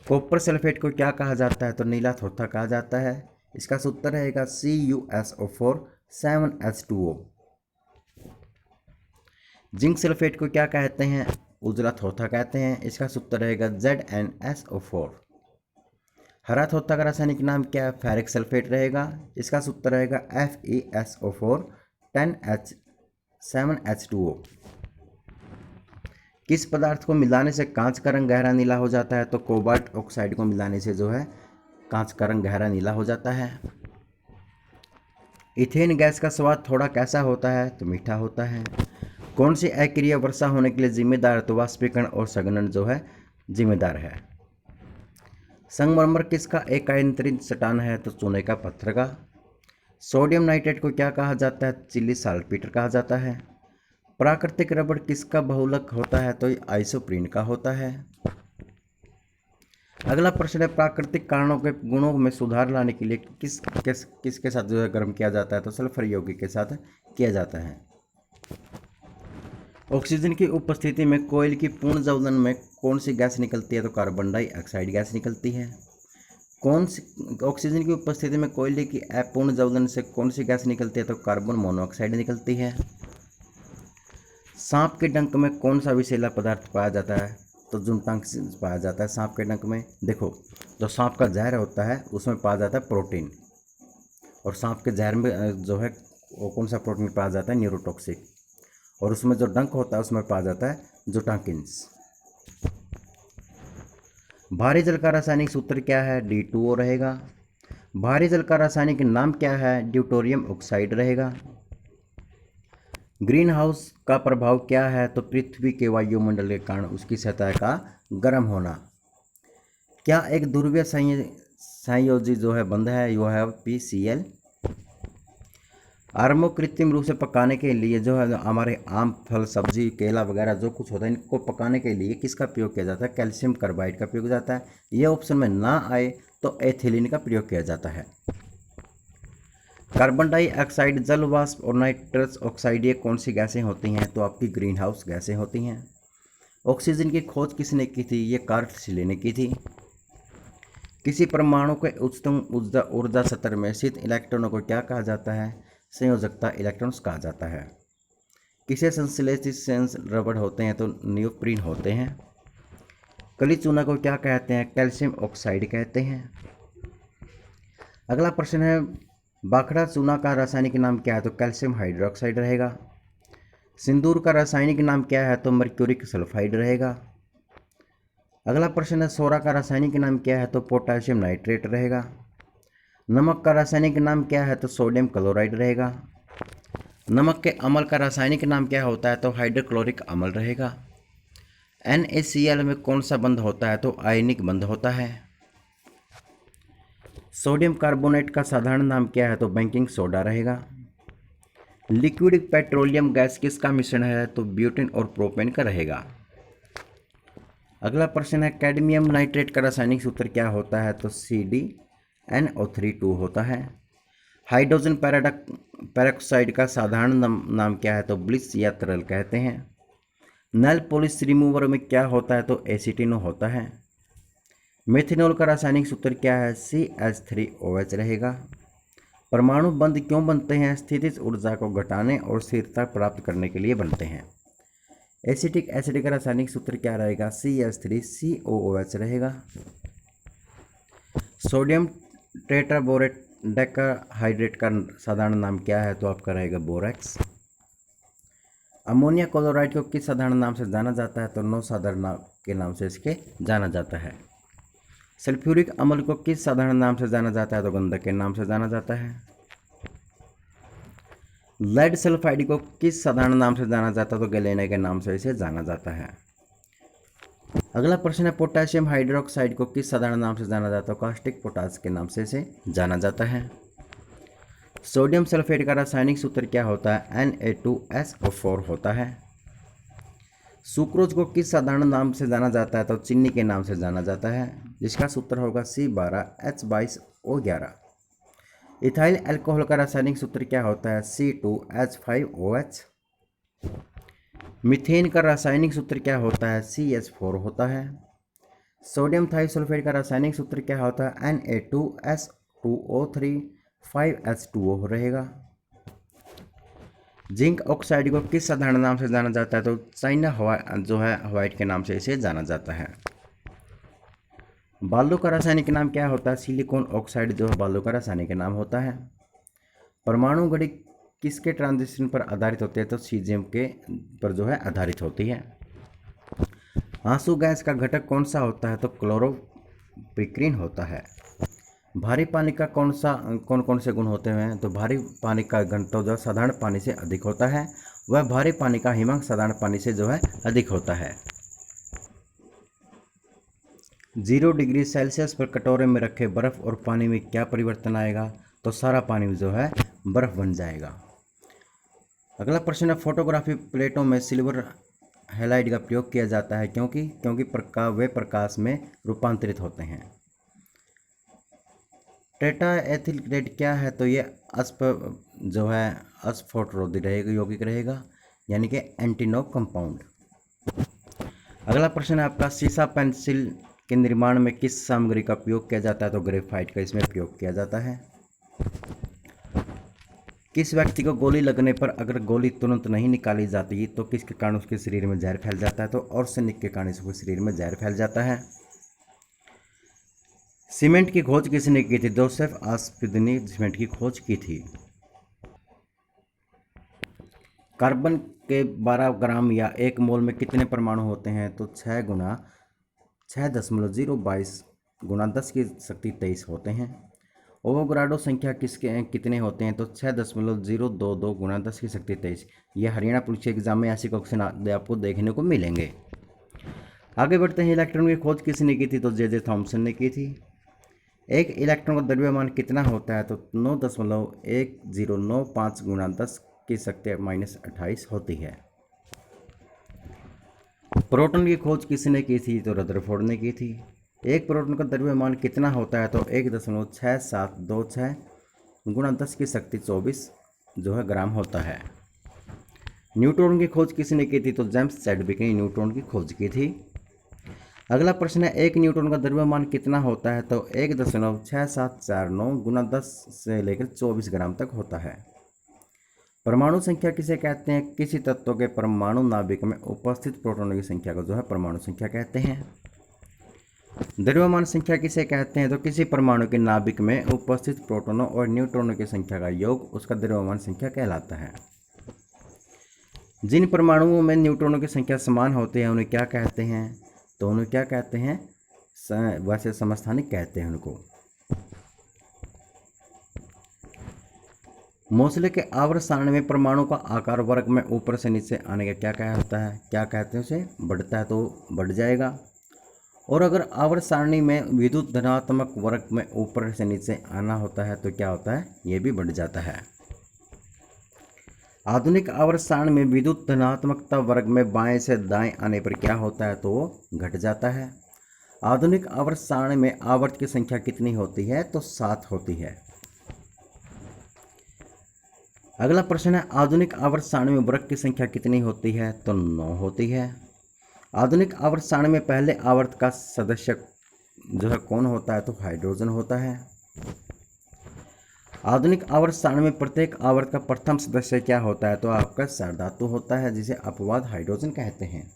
कॉपर सल्फेट को क्या कहा जाता है? तो नीला थोथा कहा जाता है। इसका सूत्र रहेगा CuSO4 7H2O। जिंक सल्फेट को क्या कहते हैं? उजला थोथा कहते हैं। इसका सूत्र रहेगा ZnSO4। हरा थोथा का रासायनिक नाम क्या है? फेरिक सल्फेट रहेगा। इसका सूत्र रहेगा FeSO4 10H7H2O। किस पदार्थ को मिलाने से कांच का रंग गहरा नीला हो जाता है? तो कोबाल्ट ऑक्साइड को मिलाने से जो है कांच का रंग गहरा नीला हो जाता है। इथेन गैस का स्वाद थोड़ा कैसा होता है? तो मीठा होता है। कौन सी अक्रिय वर्षा होने के लिए जिम्मेदार? तो वाष्पीकरण और संघनन जो है जिम्मेदार है। संगमरमर किसका एक आयंत्रित चट्टान है? तो चूने का पत्थर का। सोडियम नाइट्रेट को क्या कहा जाता है? चिली साल्टपीटर कहा जाता है। प्राकृतिक रबड़ किसका बहुलक होता है? तो आइसोप्रीन का होता है। अगला प्रश्न है, प्राकृतिक कारणों के गुणों में सुधार लाने के लिए किसके साथ जो है गर्म किया जाता है? तो सल्फर यौगिक के साथ किया जाता है। ऑक्सीजन की उपस्थिति में कोयल की पूर्ण ज्वलन में कौन सी गैस निकलती है? तो कार्बन डाइऑक्साइड गैस निकलती है। ऑक्सीजन की उपस्थिति में कोयले की अपूर्ण ज्वलन से कौन सी गैस निकलती है? तो कार्बन मोनोऑक्साइड निकलती है। सांप के डंक में कौन सा विषैला पदार्थ पाया जाता है? तो जुनटांक पाया जाता है सांप के डंक में। देखो, जो सांप का जहर होता है उसमें पाया जाता है प्रोटीन, और सांप के जहर में जो है वो कौन सा प्रोटीन पाया जाता है? न्यूरोटॉक्सिक। और उसमें जो डंक होता है उसमें पाया जाता है जुटांकिन्स। भारी जल का रासायनिक सूत्र क्या है? D2O रहेगा। भारी जल का रासायनिक नाम क्या है? ड्यूटोरियम ऑक्साइड रहेगा। ग्रीन हाउस का प्रभाव क्या है? तो पृथ्वी के वायुमंडल के कारण उसकी सतह का गर्म होना। क्या एक ध्रुवीय संयोजी जो है बंध है वो है PCl। आर्मो कृत्रिम रूप से पकाने के लिए जो है हमारे आम, फल, सब्जी, केला वगैरह जो कुछ होता है इनको पकाने के लिए किसका प्रयोग किया जाता है? कैल्शियम कार्बाइड का प्रयोग जाता है। यह ऑप्शन में ना आए तो एथिलीन का प्रयोग किया जाता है। कार्बन डाइऑक्साइड, जल वाष्प और नाइट्रस ऑक्साइड ये कौन सी गैसें होती हैं? तो आपकी ग्रीन हाउस गैसें होती हैं। ऑक्सीजन की खोज किसने की थी? ये कार्ल शीले ने की थी। किसी परमाणु के उच्चतम ऊर्जा स्तर में स्थित इलेक्ट्रॉनों को क्या कहा जाता है? संयोजकता इलेक्ट्रॉन्स कहा जाता है। किसे संश्लेषित रबड़ होते हैं? तो नियोप्रीन होते हैं। कली चूना को क्या कहते हैं? कैल्शियम ऑक्साइड कहते हैं। अगला प्रश्न है, बाखड़ा चूना का रासायनिक नाम क्या है? तो कैल्शियम हाइड्रोक्साइड रहेगा। सिंदूर का रासायनिक नाम क्या है? तो मर्क्यूरिक सल्फाइड रहेगा। अगला प्रश्न है, सोरा का रासायनिक नाम क्या है? तो पोटासियम नाइट्रेट रहेगा। नमक का रासायनिक नाम क्या है? तो सोडियम क्लोराइड रहेगा। नमक के अम्ल का रासायनिक नाम क्या होता है? तो हाइड्रोक्लोरिक अम्ल रहेगा। NaCl में कौन सा बंध होता है? तो आयनिक बंध होता है। सोडियम कार्बोनेट का साधारण नाम क्या है? तो बेकिंग सोडा रहेगा। लिक्विड पेट्रोलियम गैस किसका मिश्रण है? तो ब्यूटेन और प्रोपेन का रहेगा। अगला प्रश्न है, कैडमियम नाइट्रेट का रासायनिक सूत्र क्या होता है? तो CdNO3 होता है। हाइड्रोजन पेरोक्साइड का साधारण नाम क्या है? तो ब्लिस या तरल कहते हैं। नेल पॉलिश रिमूवर में क्या होता है? तो एसीटिनो होता है। मेथनॉल का रासायनिक सूत्र क्या है? CH3OH रहेगा। परमाणु बंध क्यों बनते हैं? स्थितिज ऊर्जा को घटाने और स्थिरता प्राप्त करने के लिए बनते हैं। एसिटिक एसिड का रासायनिक सूत्र क्या रहेगा? CH3COOH रहेगा। सोडियम टेट्राबोरेट डेकाहाइड्रेट का साधारण नाम क्या है? तो आपका रहेगा बोरेक्स। अमोनिया क्लोराइड को किस साधारण नाम से जाना जाता है? तो नौ साधारण नाम के नाम से इसके जाना जाता है। सल्फ्यूरिक अम्ल को किस साधारण नाम से जाना जाता है? तो गंधक के नाम से जाना जाता है। लेड सल्फाइड को किस साधारण नाम से जाना जाता है? तो गैलेना के नाम से इसे जाना जाता है। अगला प्रश्न है, पोटेशियम हाइड्रोक्साइड को किस साधारण नाम से जाना जाता है? कास्टिक पोटास के नाम से इसे जाना जाता है। सोडियम सल्फेट का रासायनिक सूत्र क्या होता है? Na2SO4 होता है। सुक्रोज को किस साधारण नाम से जाना जाता है? तो चीनी के नाम से जाना जाता है, जिसका सूत्र होगा C12H22O11। इथाइल अल्कोहल का रासायनिक सूत्र क्या होता है? C2H5OH। मीथेन का रासायनिक सूत्र क्या होता है? CH4 होता है। सोडियम थाइसल्फेट का रासायनिक सूत्र क्या होता है? Na2S2O3 5H2O रहेगा। जिंक ऑक्साइड को किस साधारण नाम से जाना जाता है? तो चाइना व्हाइट के नाम से इसे जाना जाता है। बालू का रासायनिक नाम क्या होता है? सिलिकॉन ऑक्साइड जो है बालू का रासायनिक नाम होता है। परमाणु घड़ी किसके ट्रांजिशन पर आधारित होती है? तो सीजियम के पर जो है आधारित होती है। आंसू गैस का घटक कौन सा होता है? तो क्लोरोपिक्रीन होता है। भारी पानी का कौन कौन से गुण होते हैं? तो भारी पानी का घनत्व जो साधारण पानी से अधिक होता है, वह भारी पानी का हिमांक साधारण पानी से जो है अधिक होता है। 0 डिग्री सेल्सियस पर कटोरे में रखे बर्फ और पानी में क्या परिवर्तन आएगा? तो सारा पानी जो है बर्फ बन जाएगा। अगला प्रश्न है, फोटोग्राफी प्लेटों में सिल्वर हैलाइड का प्रयोग किया जाता है क्योंकि वे प्रकाश में रूपांतरित होते हैं। टेट्रा एथिल ग्रेड क्या है? तो ये अस्फोटरोधी रहेगा, यौगिक रहेगा, यानी कि एंटीनो कंपाउंड। अगला प्रश्न है आपका, सीसा पेंसिल के निर्माण में किस सामग्री का प्रयोग किया जाता है? तो ग्रेफाइट का इसमें प्रयोग किया जाता है। किस व्यक्ति को गोली लगने पर अगर गोली तुरंत नहीं निकाली जाती तो किसके कारण उसके शरीर में जहर फैल जाता है? तो आर्सेनिक के कारण उसके शरीर में जहर फैल जाता है। सीमेंट की खोज किसने की थी? जोसेफ आस्पिद ने सीमेंट की खोज की थी। कार्बन के 12 ग्राम या 1 मोल में कितने परमाणु होते हैं? तो 6.022 गुणा 10 की शक्ति 23 होते हैं। ओवोग्राडो संख्या कितने होते हैं? तो 6.022 गुणा 10 की शक्ति 23। यह हरियाणा पुलिस एग्जाम में ऐसे क्वेश्चन आपको देखने को मिलेंगे। आगे बढ़ते हैं, इलेक्ट्रॉन की खोज किसने की थी? तो जे थॉमसन ने की थी। एक इलेक्ट्रॉन का द्रव्यमान कितना होता है? तो 9.1095 गुणा 10 की शक्ति -28 होती है। प्रोटॉन की खोज किसने की थी? तो रदरफोर्ड ने की थी। एक प्रोटॉन का द्रव्यमान कितना होता है? तो 1.6726 गुणा 10 की शक्ति 24 जो है ग्राम होता है। न्यूट्रॉन की खोज किसने की थी? तो जेम्स चैडविक ने न्यूट्रॉन की खोज की थी। अगला प्रश्न है, एक न्यूट्रॉन का द्रव्यमान कितना होता है? तो 1.6749 गुणा 10 से लेकर 24 ग्राम तक होता है। परमाणु संख्या किसे कहते हैं? किसी तत्व के परमाणु नाभिक में उपस्थित प्रोटॉनों की संख्या को जो है परमाणु संख्या कहते हैं। द्रव्यमान संख्या किसे कहते हैं? तो किसी परमाणु के नाभिक में उपस्थित प्रोटॉनों और न्यूट्रॉनों की संख्या का योग उसका द्रव्यमान संख्या कहलाता है। जिन परमाणुओं में न्यूट्रॉनों की संख्या समान होती है उन्हें क्या कहते हैं? तो उन्हें क्या कहते हैं? वैसे समस्थानिक कहते हैं उनको। मोसले के आवर्त सारणी में परमाणु का आकार वर्ग में ऊपर से नीचे आने का क्या कहता है? क्या कहते हैं उसे? बढ़ता है तो बढ़ जाएगा। और अगर आवर्त सारणी में विद्युत धनात्मक वर्ग में ऊपर से नीचे आना होता है तो क्या होता है? ये भी बढ़ जाता है। आधुनिक आवर्त सारणी में विद्युत धनात्मकता वर्ग में बाएं से दाएं आने पर क्या होता है? तो वो घट जाता है। आधुनिक आवर्त सारणी में आवर्त की संख्या कितनी होती है? तो 7 होती है। अगला प्रश्न है, आधुनिक आवर्त सारणी में वर्ग की संख्या कितनी होती है? तो 9 होती है। आधुनिक आवर्त सारणी में पहले आवर्त का सदस्य जो है कौन होता है? तो हाइड्रोजन होता है। आधुनिक आवर्त सारणी में प्रत्येक आवर्त का प्रथम सदस्य क्या होता है? तो आपका सरधातु होता है, जिसे अपवाद हाइड्रोजन कहते हैं।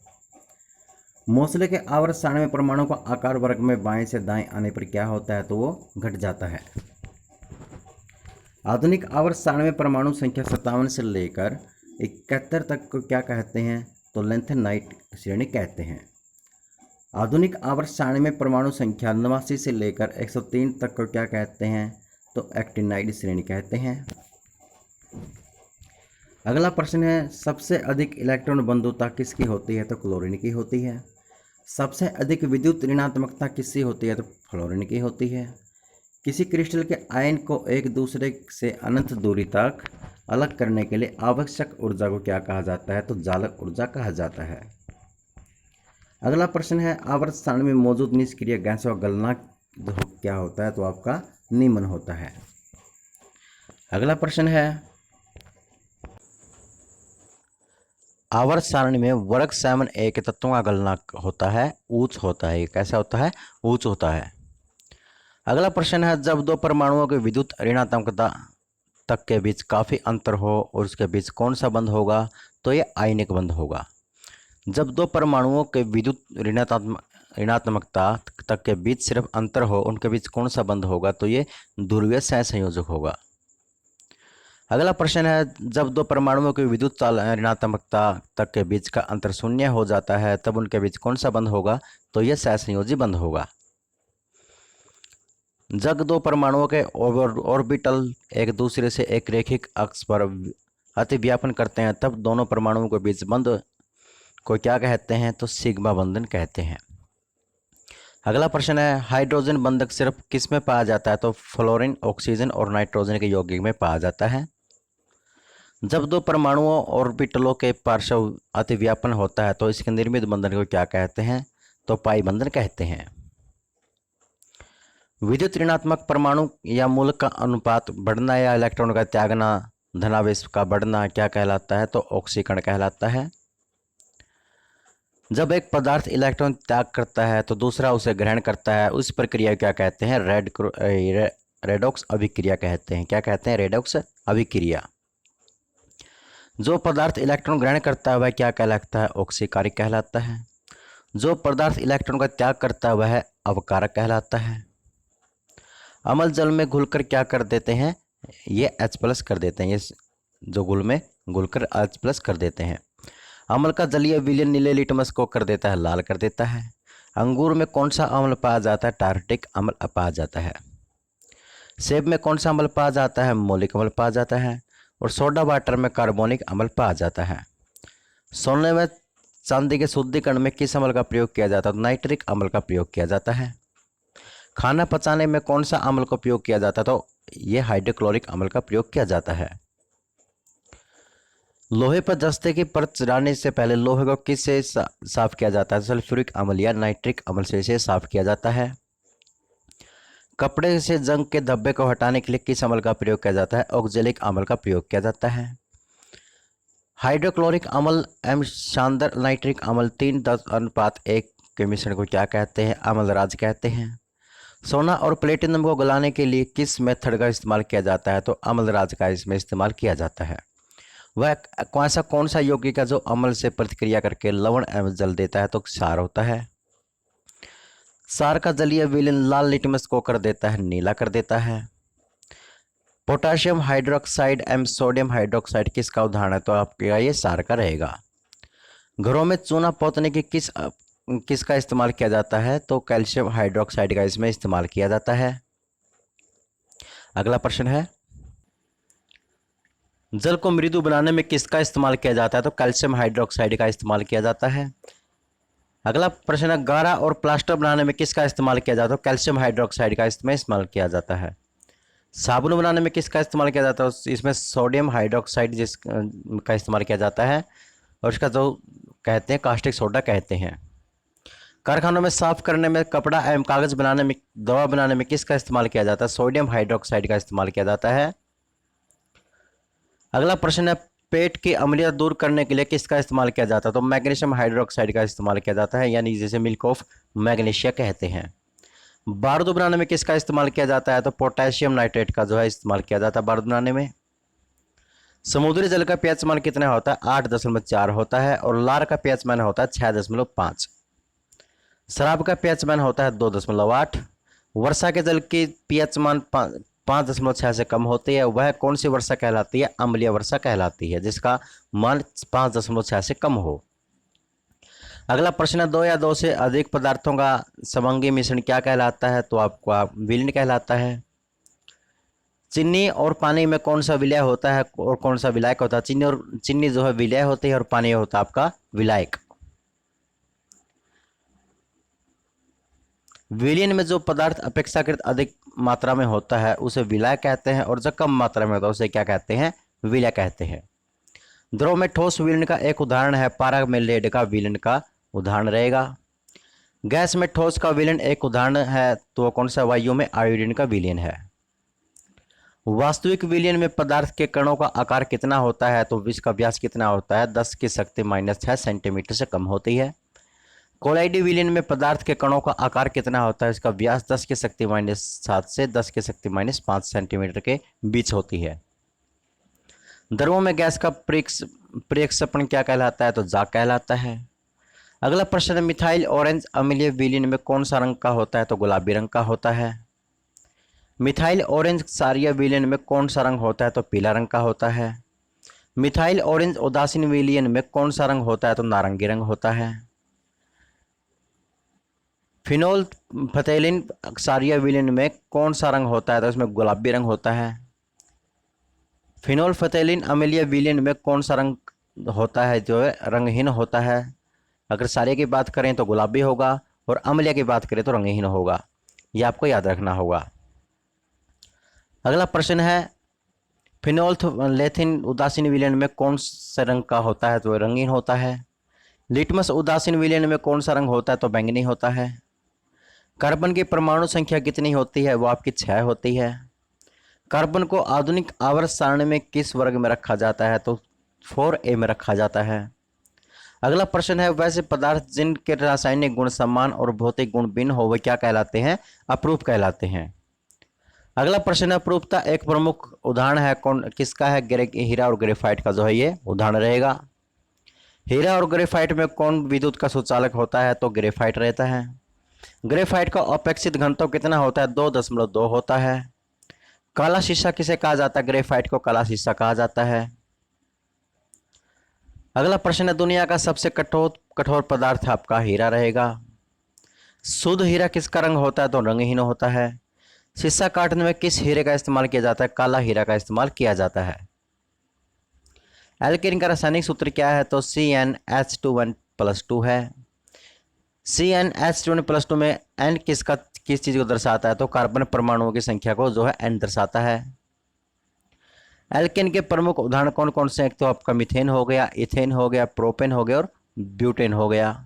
मोसले के आवर्त सारणी में परमाणु का आकार वर्ग में बाएं से दाएं आने पर क्या होता है? तो वो घट जाता है। आधुनिक आवर्त सारणी में परमाणु संख्या 57 से लेकर 71 तक को क्या कहते हैं? तो लेंथेनाइट श्रेणी कहते हैं। आधुनिक आवर्त सारणी में परमाणु संख्या 89 से लेकर 103 तक को क्या कहते हैं? तो एक्टिनाइड श्रेणी कहते हैं। अगला प्रश्न है, सबसे अधिक इलेक्ट्रॉन बंधुता किसकी होती है? तो क्लोरीन की होती है। सबसे अधिक विद्युत ऋणात्मकता किसकी होती है? तो फ्लोरीन की होती है। किसी क्रिस्टल के आयन को एक दूसरे से अनंत दूरी तक अलग करने के लिए आवश्यक ऊर्जा को क्या कहा जाता है? तो जालक ऊर्जा कहा जाता है। अगला प्रश्न है, आवर्त सारणी में मौजूद निष्क्रिय गैसों का गलनांक क्या होता है? तो आपका निम्न होता है। अगला प्रश्न है, आवर्त सारणी में वर्ग 7a के तत्वों का गलनांक होता है उच्च होता है। कैसा होता है? उच्च होता है। अगला प्रश्न है, जब दो परमाणुओं के विद्युत ऋणात्मकता तक के बीच काफ़ी अंतर हो और उसके बीच कौन सा बंध होगा? तो ये आयनिक बंध होगा। जब दो परमाणुओं के विद्युत ऋणात्मकता तक के बीच सिर्फ अंतर हो, उनके बीच कौन सा बंध होगा? तो ये ध्रुवीय सहसंयोजक होगा। अगला प्रश्न है, जब दो परमाणुओं की विद्युत ऋणात्मकता तक के बीच का अंतर शून्य हो जाता है, तब उनके बीच कौन सा बंध होगा? तो यह सहसंयोजी बंध होगा। जब दो परमाणुओं के ऑर्बिटल एक दूसरे से एक रैखिक अक्ष पर अतिव्यापन करते हैं, तब दोनों परमाणुओं के बीच बंध को क्या कहते हैं? तो सिग्मा बंधन कहते हैं। अगला प्रश्न है, हाइड्रोजन बंधक सिर्फ किस में पाया जाता है? तो फ्लोरीन, ऑक्सीजन और नाइट्रोजन के यौगिक में पाया जाता है। जब दो परमाणुओं ऑर्बिटलों के पार्श्व अतिव्यापन होता है, तो इसके निर्मित बंधन को क्या कहते हैं? तो पाई बंधन कहते हैं। विद्युत ऋणात्मक परमाणु या मूलक का अनुपात बढ़ना या इलेक्ट्रॉन का त्यागना, धनावेश का बढ़ना क्या कहलाता है? तो ऑक्सीकरण कहलाता है। जब एक पदार्थ इलेक्ट्रॉन त्याग करता है तो दूसरा उसे ग्रहण करता है, उस प्रक्रिया क्या कहते हैं? रेडॉक्स अभिक्रिया कहते हैं। क्या कहते हैं? रेडॉक्स अभिक्रिया। जो पदार्थ इलेक्ट्रॉन ग्रहण करता है वह क्या कहलाता है? ऑक्सीकारक कहलाता है। जो पदार्थ इलेक्ट्रॉन का त्याग करता है वह अवकारक कहलाता है। अम्ल जल में घुलकर क्या कर देते हैं? ये H+ कर देते हैं। ये जो घुल में घुलकर H+ कर देते हैं। अम्ल का जलीय विलयन नीले लिटमस को कर देता है लाल कर देता है। अंगूर में कौन सा अम्ल पाया जाता है? टार्टिक अम्ल पाया जाता है। सेब में कौन सा अम्ल पाया जाता है? मौलिक अम्ल पाया जाता है। और सोडा वाटर में कार्बोनिक अम्ल पाया जाता है। सोने में चांदी के शुद्धिकरण में किस अम्ल का प्रयोग किया जाता है? नाइट्रिक अम्ल का प्रयोग किया जाता है। खाना पचाने में कौन सा अम्ल का प्रयोग किया जाता है? तो ये हाइड्रोक्लोरिक अम्ल का प्रयोग किया जाता है। लोहे पर जस्ते की परत चढ़ाने से पहले लोहे को किससे साफ किया जाता है? सल्फ्यूरिक अम्ल या नाइट्रिक अम्ल से इसे साफ किया जाता है। कपड़े से जंग के धब्बे को हटाने के लिए किस अम्ल का प्रयोग किया जाता है? ऑक्जेलिक अम्ल का प्रयोग किया जाता है। हाइड्रोक्लोरिक अम्ल एवं शानदार नाइट्रिक अम्ल 3:1 के मिश्रण को क्या कहते हैं? अम्लराज कहते हैं। सोना और प्लेटिनम को गलाने के लिए किस मेथड का इस्तेमाल किया जाता है? तो अम्लराज का इसमें इस्तेमाल किया जाता है। वह कौन सा यौगिक है जो अम्ल से प्रतिक्रिया करके लवण एवं जल देता है? तो क्षार होता है। क्षार का जलीय विलयन लाल लिटमस को कर देता है नीला कर देता है। पोटाशियम हाइड्रोक्साइड एवं सोडियम हाइड्रोक्साइड किसका उदाहरण है? तो आपका ये क्षार का रहेगा। घरों में चूना पोतने की किसका इस्तेमाल किया जाता है? तो कैल्शियम हाइड्रोक्साइड का इसमें इस्तेमाल किया जाता है। अगला प्रश्न है, जल को मृदु बनाने में किसका इस्तेमाल किया जाता है? तो कैल्शियम हाइड्रोक्साइड का इस्तेमाल किया जाता है। अगला प्रश्न है, गारा और प्लास्टर बनाने में किसका इस्तेमाल किया जाता है? तो कैल्शियम हाइड्रोक्साइड का इसमें इस्तेमाल किया जाता है। साबुन बनाने में किसका इस्तेमाल किया जाता है? इसमें सोडियम हाइड्रोक्साइड का इस्तेमाल किया जाता है और इसका जो कहते हैं कास्टिक सोडा कहते हैं। कारखानों में साफ करने में, कपड़ा एवं कागज बनाने में, दवा बनाने में किसका इस्तेमाल किया जाता है? सोडियम हाइड्रोक्साइड का इस्तेमाल किया जाता है। अगला प्रश्न है, पेट की अम्लीयता दूर करने के लिए किसका इस्तेमाल किया जाता है? तो मैग्नीशियम हाइड्रोक्साइड का इस्तेमाल किया जाता है, यानी जिसे मिल्क ऑफ मैग्नीशिया कहते हैं। बारूद बनाने में किसका इस्तेमाल किया जाता है? तो पोटेशियम नाइट्रेट का जो है इस्तेमाल किया जाता है बारूद बनाने में। समुद्री जल का पीएच मान कितना होता है? 8.4 होता है और लार का पीएच मान होता है 6.5। शराब का पीएच मान होता है 2.8। वर्षा के जल की पीएच मान 5.6 से कम होती है, वह कौन सी वर्षा कहलाती है? अम्लीय वर्षा कहलाती है, जिसका मान 5.6 से कम हो। अगला प्रश्न है, दो या दो से अधिक पदार्थों का समंगी मिश्रण क्या कहलाता है? तो आपका विलीन कहलाता है। चीनी और पानी में कौन सा विलय होता है और कौन सा विलायक होता है? चीनी जो है विलय होती है और पानी होता है आपका विलायक। विलयन में जो पदार्थ अपेक्षाकृत अधिक मात्रा में होता है उसे विलायक कहते हैं, और जो कम मात्रा में होता है उसे क्या कहते हैं? विलय कहते हैं। द्रव में ठोस विलयन का एक उदाहरण है पारा में लेड का विलयन का उदाहरण रहेगा। गैस में ठोस का विलयन एक उदाहरण है, तो कौन सा? वायु में आयोडीन का विलयन है। वास्तविक विलयन में पदार्थ के कणों का आकार कितना होता है? तो विष का व्यास कितना होता है? 10 की शक्ति -6 सेंटीमीटर से कम होती है। कोलाइडी विलयन में पदार्थ के कणों का आकार कितना होता है? इसका व्यास 10 की शक्ति -7 से 10 की शक्ति -5 सेंटीमीटर के बीच होती है। द्रवों में गैस का प्रक्षेपण क्या कहलाता है? तो जाग कहलाता है। अगला प्रश्न है, मिथाइल ऑरेंज अम्लीय विलयन में कौन सा रंग का होता है? तो गुलाबी रंग का होता है। मिथाइल ऑरेंज क्षारीय विलयन में कौन सा रंग होता है? तो पीला रंग का होता है। मिथाइल ऑरेंज उदासीन विलयन में कौन सा रंग होता है? तो नारंगी रंग होता है। फिनोल फथैलिन क्षारीय विलयन में कौन सा रंग होता है? तो इसमें गुलाबी रंग होता है। फिनोल फथैलिन अम्लीय विलयन में कौन सा रंग होता है? जो है रंगहीन होता है। अगर क्षारीय की बात करें तो गुलाबी होगा, और अम्लीय की बात करें तो रंगहीन होगा। यह आपको याद रखना होगा। अगला प्रश्न है, फिनोल्फथैलिन उदासीन विलयन में कौन सा रंग का होता है? तो रंगीन होता है। लिटमस उदासीन विलयन में कौन सा रंग होता है? तो बैंगनी होता है। कार्बन की परमाणु संख्या कितनी होती है? वो आपकी 6 होती है। कार्बन को आधुनिक आवर्त सारणी में किस वर्ग में रखा जाता है? तो 4a में रखा जाता है। अगला प्रश्न है, वैसे पदार्थ जिनके रासायनिक गुण समान और भौतिक गुण भिन्न हो वे क्या कहलाते हैं? अपरूप कहलाते हैं। अगला प्रश्न है, अपरूपता एक प्रमुख उदाहरण है कौन किसका है? हीरा और ग्रेफाइट का जो है ये उदाहरण रहेगा। हीरा और ग्रेफाइट में कौन विद्युत का सुचालक होता है? तो ग्रेफाइट रहता है। ग्रेफाइट का अपेक्षित घनत्व कितना होता है? 2.2 होता है। काला शीशा किसे कहा जाता है? ग्रेफाइट को काला शीशा कहा जाता है। अगला प्रश्न है, दुनिया का सबसे कठोर पदार्थ आपका हीरा रहेगा। शुद्ध हीरा किसका रंग होता है? तो रंगहीन होता है। शीशा काटने में किस हीरे का इस्तेमाल किया जाता है? काला हीरा का इस्तेमाल किया जाता है। एल्केन का रासायनिक सूत्र क्या है? तो CnH2n+2 है। CnH2n+2 में n किस चीज को दर्शाता है? तो कार्बन परमाणुओं की संख्या को जो है n दर्शाता है। एल्केन के प्रमुख उदाहरण कौन कौन से हैं? तो आपका मीथेन हो गया, इथेन हो गया, प्रोपेन हो गया और ब्यूटेन हो गया।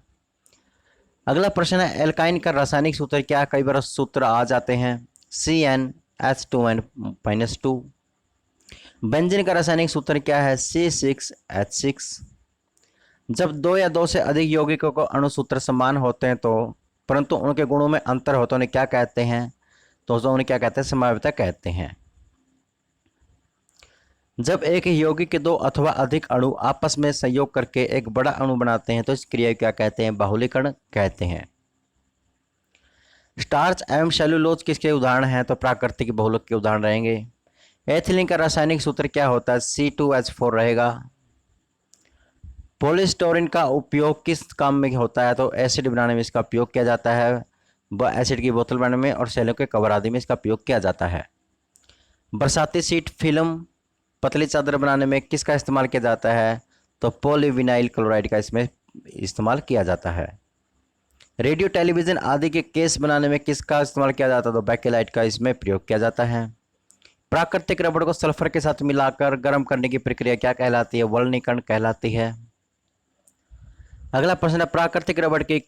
अगला प्रश्न है, एल्काइन का रासायनिक सूत्र क्या है? कई बार सूत्र आ जाते हैं। CnH2n-2। बेंजीन का रासायनिक सूत्र क्या है? C6H6। जब दो या दो से अधिक यौगिकों को अणुसूत्र समान होते हैं तो परंतु उनके गुणों में अंतर होता है उन्हें क्या कहते हैं? तो उन्हें क्या कहते हैं? समवायवता कहते हैं। जब एक यौगिक के दो अथवा अधिक अणु आपस में संयोग करके एक बड़ा अणु बनाते हैं तो इस क्रिया क्या कहते हैं? बाहुलीकरण कहते हैं। स्टार्च एवं सेलुलोज किसके उदाहरण हैं? तो प्राकृतिक बहुलक के उदाहरण रहेंगे। एथिलीन का रासायनिक सूत्र क्या होता है? C2H4 रहेगा। पॉलीस्टोरीन का उपयोग किस काम में होता है? तो एसिड बनाने में इसका उपयोग किया जाता है। एसिड की बोतल बनाने में और सेलों के कवर आदि में इसका उपयोग किया जाता है। बरसाती शीट फिल्म पतली चादर बनाने में किसका इस्तेमाल किया जाता है? तो पॉलीविनाइल क्लोराइड का इसमें इस्तेमाल किया जाता है। रेडियो टेलीविजन आदि के केस बनाने में किसका इस्तेमाल किया जाता है? तो बैकेलाइट का इसमें प्रयोग किया जाता है। प्राकृतिक रबड़ को सल्फर के साथ मिलाकर गर्म करने की प्रक्रिया क्या कहलाती है? वल्नीकरण कहलाती है। अगला प्रश्न है, प्राकृतिक रबड़ की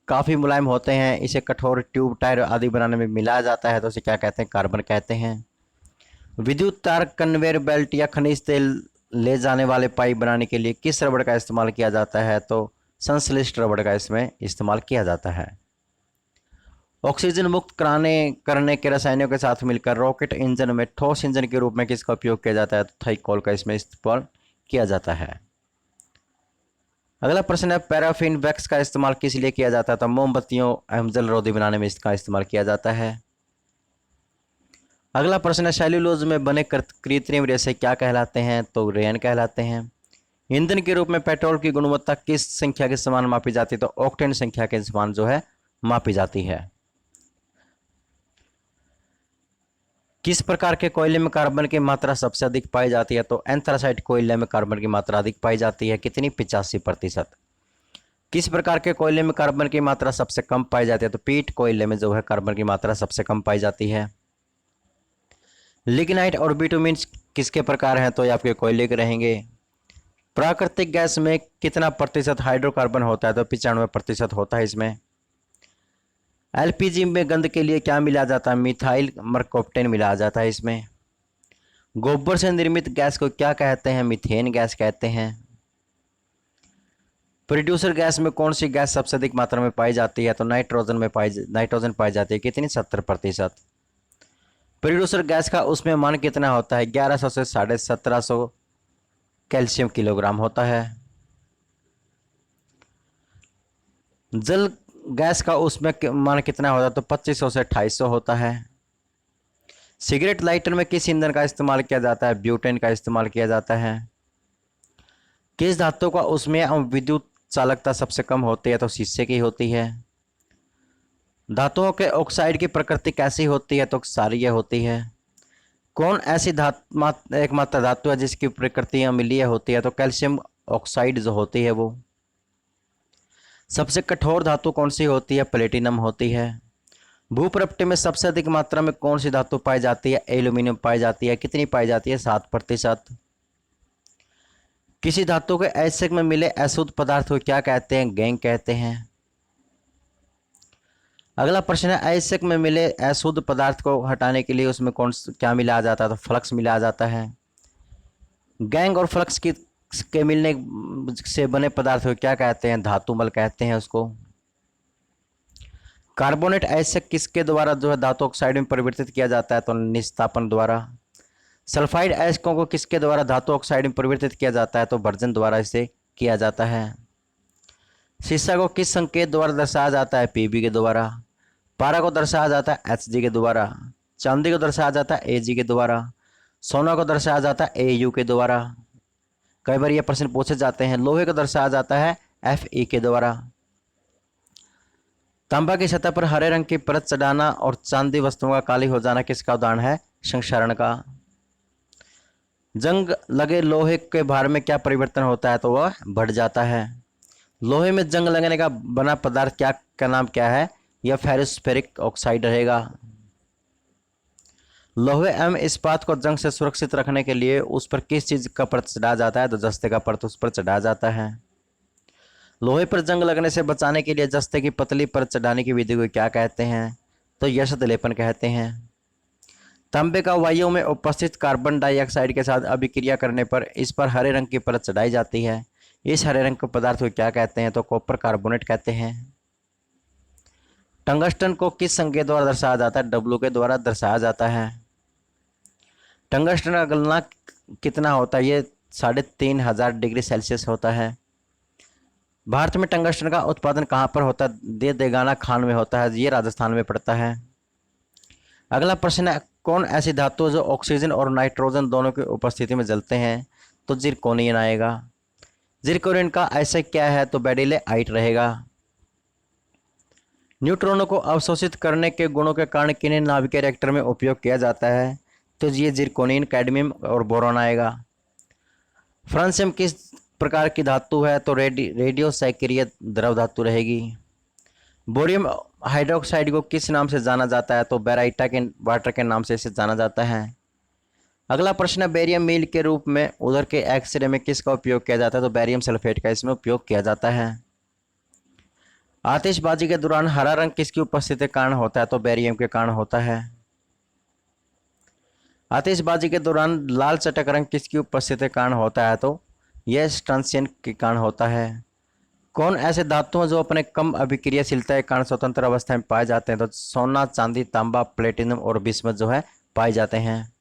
काफ़ी मुलायम होते हैं, इसे कठोर ट्यूब टायर आदि बनाने में मिलाया जाता है तो इसे क्या कहते हैं? कार्बन कहते हैं। विद्युत तार कन्वेयर बेल्ट या खनिज तेल ले जाने वाले पाइप बनाने के लिए किस रबड़ का इस्तेमाल किया जाता है? तो संश्लिष्ट रबड़ का इसमें इस्तेमाल किया जाता है। ऑक्सीजन मुक्त करने के रसायनों के साथ मिलकर रॉकेट इंजन में ठोस इंजन के रूप में किसका उपयोग किया जाता है? तो थाइकोल का इसमें इस्तेमाल किया जाता है। अगला प्रश्न है, पैराफिन वैक्स का इस्तेमाल किस लिए किया जाता है? तो मोमबत्तियों एवं जल रोधी बनाने में इसका इस्तेमाल किया जाता है। अगला प्रश्न है, सेल्यूलोज में बने कृत्रिम रेशे क्या कहलाते हैं? तो रेन कहलाते हैं। ईंधन के रूप में पेट्रोल की गुणवत्ता किस संख्या के समान मापी जाती है? तो ऑक्टेन संख्या के समान जो है मापी जाती है। किस प्रकार के कोयले में कार्बन की मात्रा सबसे अधिक पाई जाती है? तो एंथ्रासाइट कोयले में कार्बन की मात्रा अधिक पाई जाती है। कितनी? 85%। किस प्रकार के कोयले में कार्बन की मात्रा सबसे कम पाई जाती है? तो पीट कोयले में जो है कार्बन की मात्रा सबसे कम पाई जाती है। लिग्नाइट और बिटुमिन किसके प्रकार हैं? तो ये आपके कोयले के रहेंगे। प्राकृतिक गैस में कितना प्रतिशत हाइड्रोकार्बन होता है? तो 95% होता है इसमें। एलपीजी में गंध के लिए क्या मिलाया जाता है? मिथाइल मरकोप्टेन मिलाया जाता है इसमें। गोबर से निर्मित गैस को क्या कहते हैं? मीथेन गैस कहते हैं। प्रोड्यूसर गैस में कौन सी गैस सबसे अधिक मात्रा में पाई जाती है? तो नाइट्रोजन पाई जाती है। कितनी? 70%। प्रोड्यूसर गैस का उसमें मान कितना होता है? 1100 से 1750 कैल्शियम किलोग्राम होता है। जल गैस का उसमें मान कितना होता है? तो 2500 से 2800 होता है। सिगरेट लाइटर में किस ईंधन का इस्तेमाल किया जाता है? ब्यूटेन का इस्तेमाल किया जाता है। किस धातु का उसमें विद्युत चालकता सबसे कम होती है? तो शीशे की होती है। धातुओं के ऑक्साइड की प्रकृति कैसी होती है? तो क्षारीय होती है। कौन ऐसी एकमात्र धातु है जिसकी प्रकृति अम्लीय होती है? तो कैल्शियम ऑक्साइड जो होती है वो। सबसे कठोर धातु कौन सी होती है? प्लेटिनम होती है। भूप्रपटे में सबसे अधिक मात्रा में कौन सी धातु पाई जाती है? एल्यूमिनियम पाई जाती है। कितनी पाई जाती है? 7%। किसी धातु के अयस्क में मिले अशुद्ध पदार्थ को क्या कहते हैं? गैंग कहते हैं। अगला प्रश्न है, अयस्क में मिले अशुद्ध पदार्थ को हटाने के लिए उसमें क्या मिलाया जाता है? तो फ्लक्स मिलाया जाता है। गैंग और फ्लक्स के मिलने से बने पदार्थ को क्या कहते हैं? धातुमल कहते हैं उसको। कार्बोनेट अयस्क किसके द्वारा जो है धातु ऑक्साइड में परिवर्तित किया जाता है? तो निस्तापन द्वारा। सल्फाइड अयस्कों को किसके द्वारा धातु ऑक्साइड में परिवर्तित किया जाता है? तो भर्जन द्वारा इसे किया जाता है। शीशा को किस संकेत द्वारा दर्शाया जाता है? पीबी के द्वारा। पारा को दर्शाया जाता है एचजी के द्वारा। चांदी को दर्शाया जाता है एजी के द्वारा। सोना को दर्शाया जाता है एयू के द्वारा। कई बार ये प्रश्न पूछे जाते हैं। लोहे को दर्शाया जाता है एफई के द्वारा। तांबा की सतह पर हरे रंग की परत चढ़ाना और चांदी वस्तुओं का काली हो जाना किसका उदाहरण है? संक्षारण का। जंग लगे लोहे के भार में क्या परिवर्तन होता है? तो वह बढ़ जाता है। लोहे में जंग लगने का बना पदार्थ का नाम क्या है? यह फेरोस्फेरिक ऑक्साइड रहेगा। लोहे एवं इस्पात को जंग से सुरक्षित रखने के लिए उस पर किस चीज का परत चढ़ाया जाता है? तो जस्ते का परत उस पर चढ़ाया जाता है। लोहे पर जंग लगने से बचाने के लिए जस्ते की पतली परत चढ़ाने की विधि को क्या कहते हैं? तो यशत लेपन कहते हैं। तांबे का वायु में उपस्थित कार्बन डाइऑक्साइड के साथ अभिक्रिया करने पर इस पर हरे रंग की परत चढ़ाई जाती है। इस हरे रंग के पदार्थ को क्या कहते हैं? तो कॉपर कार्बोनेट कहते हैं। टंगस्टन को किस संकेत द्वारा दर्शाया जाता है? डब्ल्यू के द्वारा दर्शाया जाता है। टंगस्टन का गलनांक कितना होता है? ये 3500 डिग्री सेल्सियस होता है। भारत में टंगस्टन का उत्पादन कहाँ पर होता है? देगाना खान में होता है। ये राजस्थान में पड़ता है। अगला प्रश्न है, कौन ऐसी धातु जो ऑक्सीजन और नाइट्रोजन दोनों की उपस्थिति में जलते हैं? तो जिरकोनियन आएगा। जिरकोनियन का ऐसे क्या है? तो बेडिलेआइट रहेगा। न्यूट्रॉनों को अवशोषित करने के गुणों के कारण किन्हीं नाभिकीय रिएक्टर में उपयोग किया जाता है? तो ये जिरकोनियन, कैडमियम और बोरॉन आएगा। फ्रांसियम किस प्रकार की धातु है? तो रेडियो सक्रिय द्रव धातु रहेगी। बोरियम हाइड्रोक्साइड को किस नाम से जाना जाता है? तो बेराइटा के वाटर के नाम से इसे जाना जाता है। अगला प्रश्न है, बेरियम मील के रूप में उधर के एक्सरे में किसका उपयोग किया जाता है? तो बेरियम सल्फेट का इसमें उपयोग किया जाता है। आतिशबाजी के दौरान हरा रंग किसकी उपस्थिति के कारण होता है? तो बेरियम के कारण होता है। आतिशबाजी के दौरान लाल चटक रंग किसकी उपस्थिति के कारण होता है? तो यह स्ट्रांसियन के कारण होता है। कौन ऐसे धातु हैं जो अपने कम अभिक्रियाशीलता के कारण स्वतंत्र अवस्था में पाए जाते हैं? तो सोना, चांदी, तांबा, प्लेटिनम और बिस्मथ जो है पाए जाते हैं।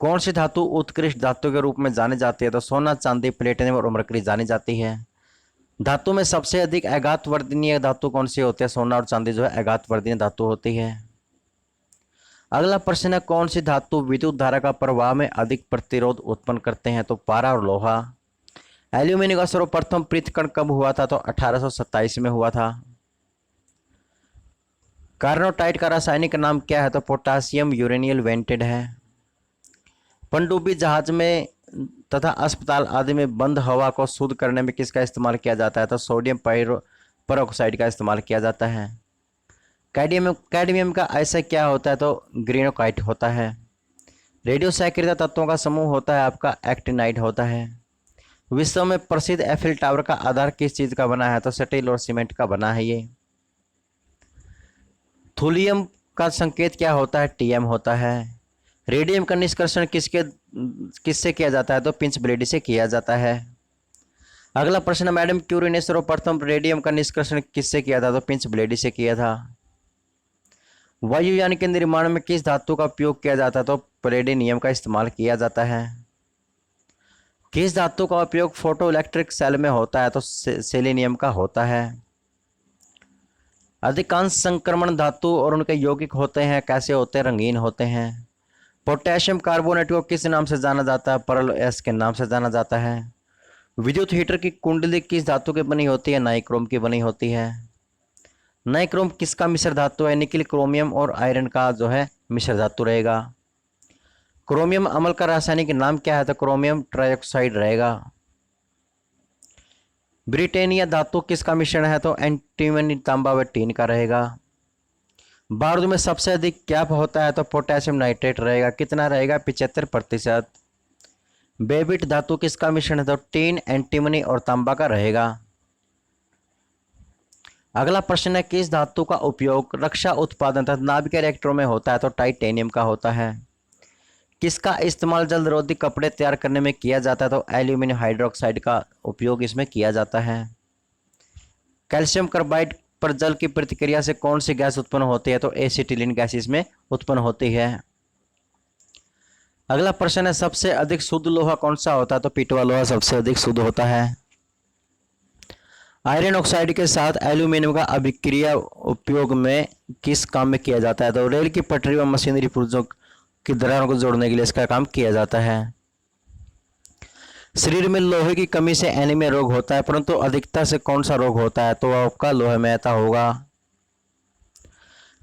कौन सी धातु उत्कृष्ट धातु के रूप में जानी जाती है? तो सोना, चांदी, प्लेटिनम और मरकरी जानी जाती है। धातु में सबसे अधिक आघात वर्धनीय धातु कौन सी होती है? सोना और चांदी जो है आघात वर्धनीय धातु होती है। अगला प्रश्न है, कौन सी धातु विद्युत धारा का प्रवाह में अधिक प्रतिरोध उत्पन्न करते हैं? तो पारा और लोहा। एल्यूमिनियम का सर्वप्रथम पृथक्करण कब हुआ था? तो 1827 में हुआ था। कार्नोटाइट का रासायनिक नाम क्या है? तो पोटासियम यूरेनियल वेंटेड है। पनडुब्बी जहाज में तथा अस्पताल आदि में बंद हवा को शुद्ध करने में किसका इस्तेमाल किया जाता है? तो सोडियम पेरोक्साइड का इस्तेमाल किया जाता है। कैडमियम का ऐसा क्या होता है? तो ग्रेनोकाइट होता है। रेडियो सक्रिय तत्वों का समूह होता है आपका एक्टिनाइड होता है। विश्व में प्रसिद्ध एफिल टावर का आधार किस चीज का बना है? तो स्टील और सीमेंट का बना है ये। थूलियम का संकेत क्या होता है? टीएम होता है। रेडियम का निष्कर्षण किससे किया जाता है? तो पिंच ब्लेड से किया जाता है। अगला प्रश्न, मैडम क्यूरी ने सर्वप्रथम रेडियम का निष्कर्षण किससे किया था? तो पिंच ब्लेड से किया था। वायुयान के निर्माण में किस धातु का उपयोग किया जाता है? तो पैलेडियम का इस्तेमाल किया जाता है। किस धातु का उपयोग फोटो इलेक्ट्रिक सेल में होता है? तो सेलेनियम का होता है। अधिकांश संक्रमण धातु और उनके यौगिक होते हैं कैसे होते हैं? रंगीन होते हैं। पोटेशियम कार्बोनेट को किस नाम से जाना जाता है? परल एस के नाम से जाना जाता है। विद्युत हीटर की कुंडली किस धातु की बनी होती है? नाइक्रोम की बनी होती है। नाइक्रोम किसका मिश्र धातु है? निकिल, क्रोमियम और आयरन का जो है मिश्र धातु रहेगा। क्रोमियम अम्ल का रासायनिक नाम क्या है? तो क्रोमियम ट्राइऑक्साइड रहेगा। ब्रिटेनिया धातु किसका मिश्रण है? तो एंटीमनी, तांबा व टीन का रहेगा। बारूद में सबसे अधिक क्या होता है? तो पोटेशियम नाइट्रेट रहेगा। कितना रहेगा? 75%। बेबिट धातु किसका मिश्रण है? तो टीन, एंटीमनी और तांबा का रहेगा। अगला प्रश्न है, किस धातु का उपयोग रक्षा उत्पादन तथा नाभिकीय रिएक्टरों में होता है? तो टाइटेनियम का होता है। किसका इस्तेमाल जलरोधी कपड़े तैयार करने में किया जाता है? तो एल्यूमिनियम हाइड्रोक्साइड का उपयोग इसमें किया जाता है। कैल्शियम कार्बाइड पर जल की प्रतिक्रिया से कौन सी गैस उत्पन्न होती है? तो एसिटिलीन गैस इसमें उत्पन्न होती है। अगला प्रश्न है, सबसे अधिक शुद्ध लोहा कौन सा होता है? तो पिटवा लोहा सबसे अधिक शुद्ध होता है। आयरन ऑक्साइड के साथ एल्यूमिनियम का अभिक्रिया उपयोग में किस काम में किया जाता है? तो रेल की पटरी व मशीनरी पुर्जों की दरारों को जोड़ने के लिए इसका काम किया जाता है। शरीर में लोहे की कमी से एनीमिया रोग होता है, परंतु अधिकता से कौन सा रोग होता है? तो आपका लोहेमयता होगा।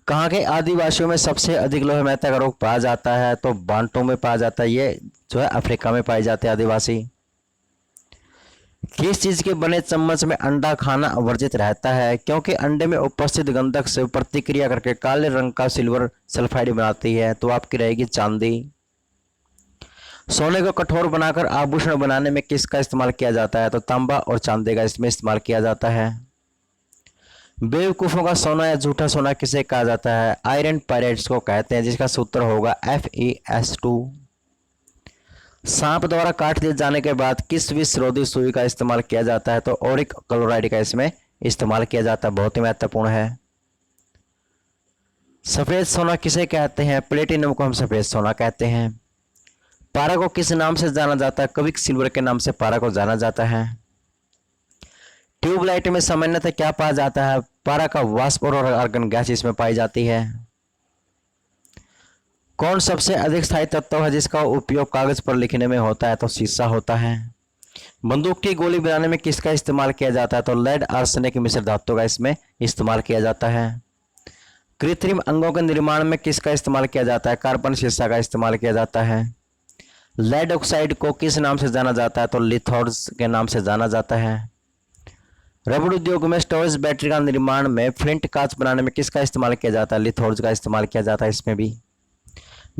कहाँ के आदिवासियों में सबसे अधिक लोहेमयता का रोग पाया जाता है? तो बांटों में पाया जाता है। ये जो है अफ्रीका में पाए जाते हैं आदिवासी। किस चीज के बने चम्मच में अंडा खाना वर्जित रहता है? क्योंकि अंडे में उपस्थित गंधक से प्रतिक्रिया करके काले रंग का सिल्वर सल्फाइड बनाती है। तो आपकी रहेगी चांदी। सोने को कठोर बनाकर आभूषण बनाने में किसका इस्तेमाल किया जाता है? तो तांबा और चांदी का इसमें इस्तेमाल किया जाता है। बेवकूफों का सोना या झूठा सोना किसे कहा जाता है? आयरन पायरेट्स को कहते हैं, जिसका सूत्र होगा FeS2। सांप द्वारा काट दिए जाने के बाद किस विषरोधी सुई का इस्तेमाल किया जाता है? तो ओरिक क्लोराइड का इसमें इस्तेमाल किया जाता है। बहुत ही महत्वपूर्ण है। सफेद सोना किसे कहते हैं? प्लेटिनम को हम सफेद सोना कहते हैं। पारा को किस नाम से जाना जाता है? क्विक सिल्वर के नाम से पारा को जाना जाता है। ट्यूबलाइट में सामान्यतः क्या पाया जाता है? पारा का वाष्प और आर्गन गैस इसमें पाई जाती है। कौन सबसे अधिक स्थायी तत्व है जिसका उपयोग कागज पर लिखने में होता है? तो शीशा होता है। बंदूक की गोली बनाने में किसका इस्तेमाल किया जाता है? तो लेड आर्सेनिक मिश्र धातु का इसमें इस्तेमाल किया जाता है। कृत्रिम अंगों के निर्माण में किसका इस्तेमाल किया जाता है? कार्बन शीशा का इस्तेमाल किया जाता है। लेड ऑक्साइड को किस नाम से जाना जाता है? तो लिथोर्स के नाम से जाना जाता है। रबड़ उद्योग में स्टोरेज बैटरी का निर्माण में फ्लिंट कांच बनाने में किसका इस्तेमाल किया जाता है? लिथोर्स का इस्तेमाल किया जाता है इसमें भी।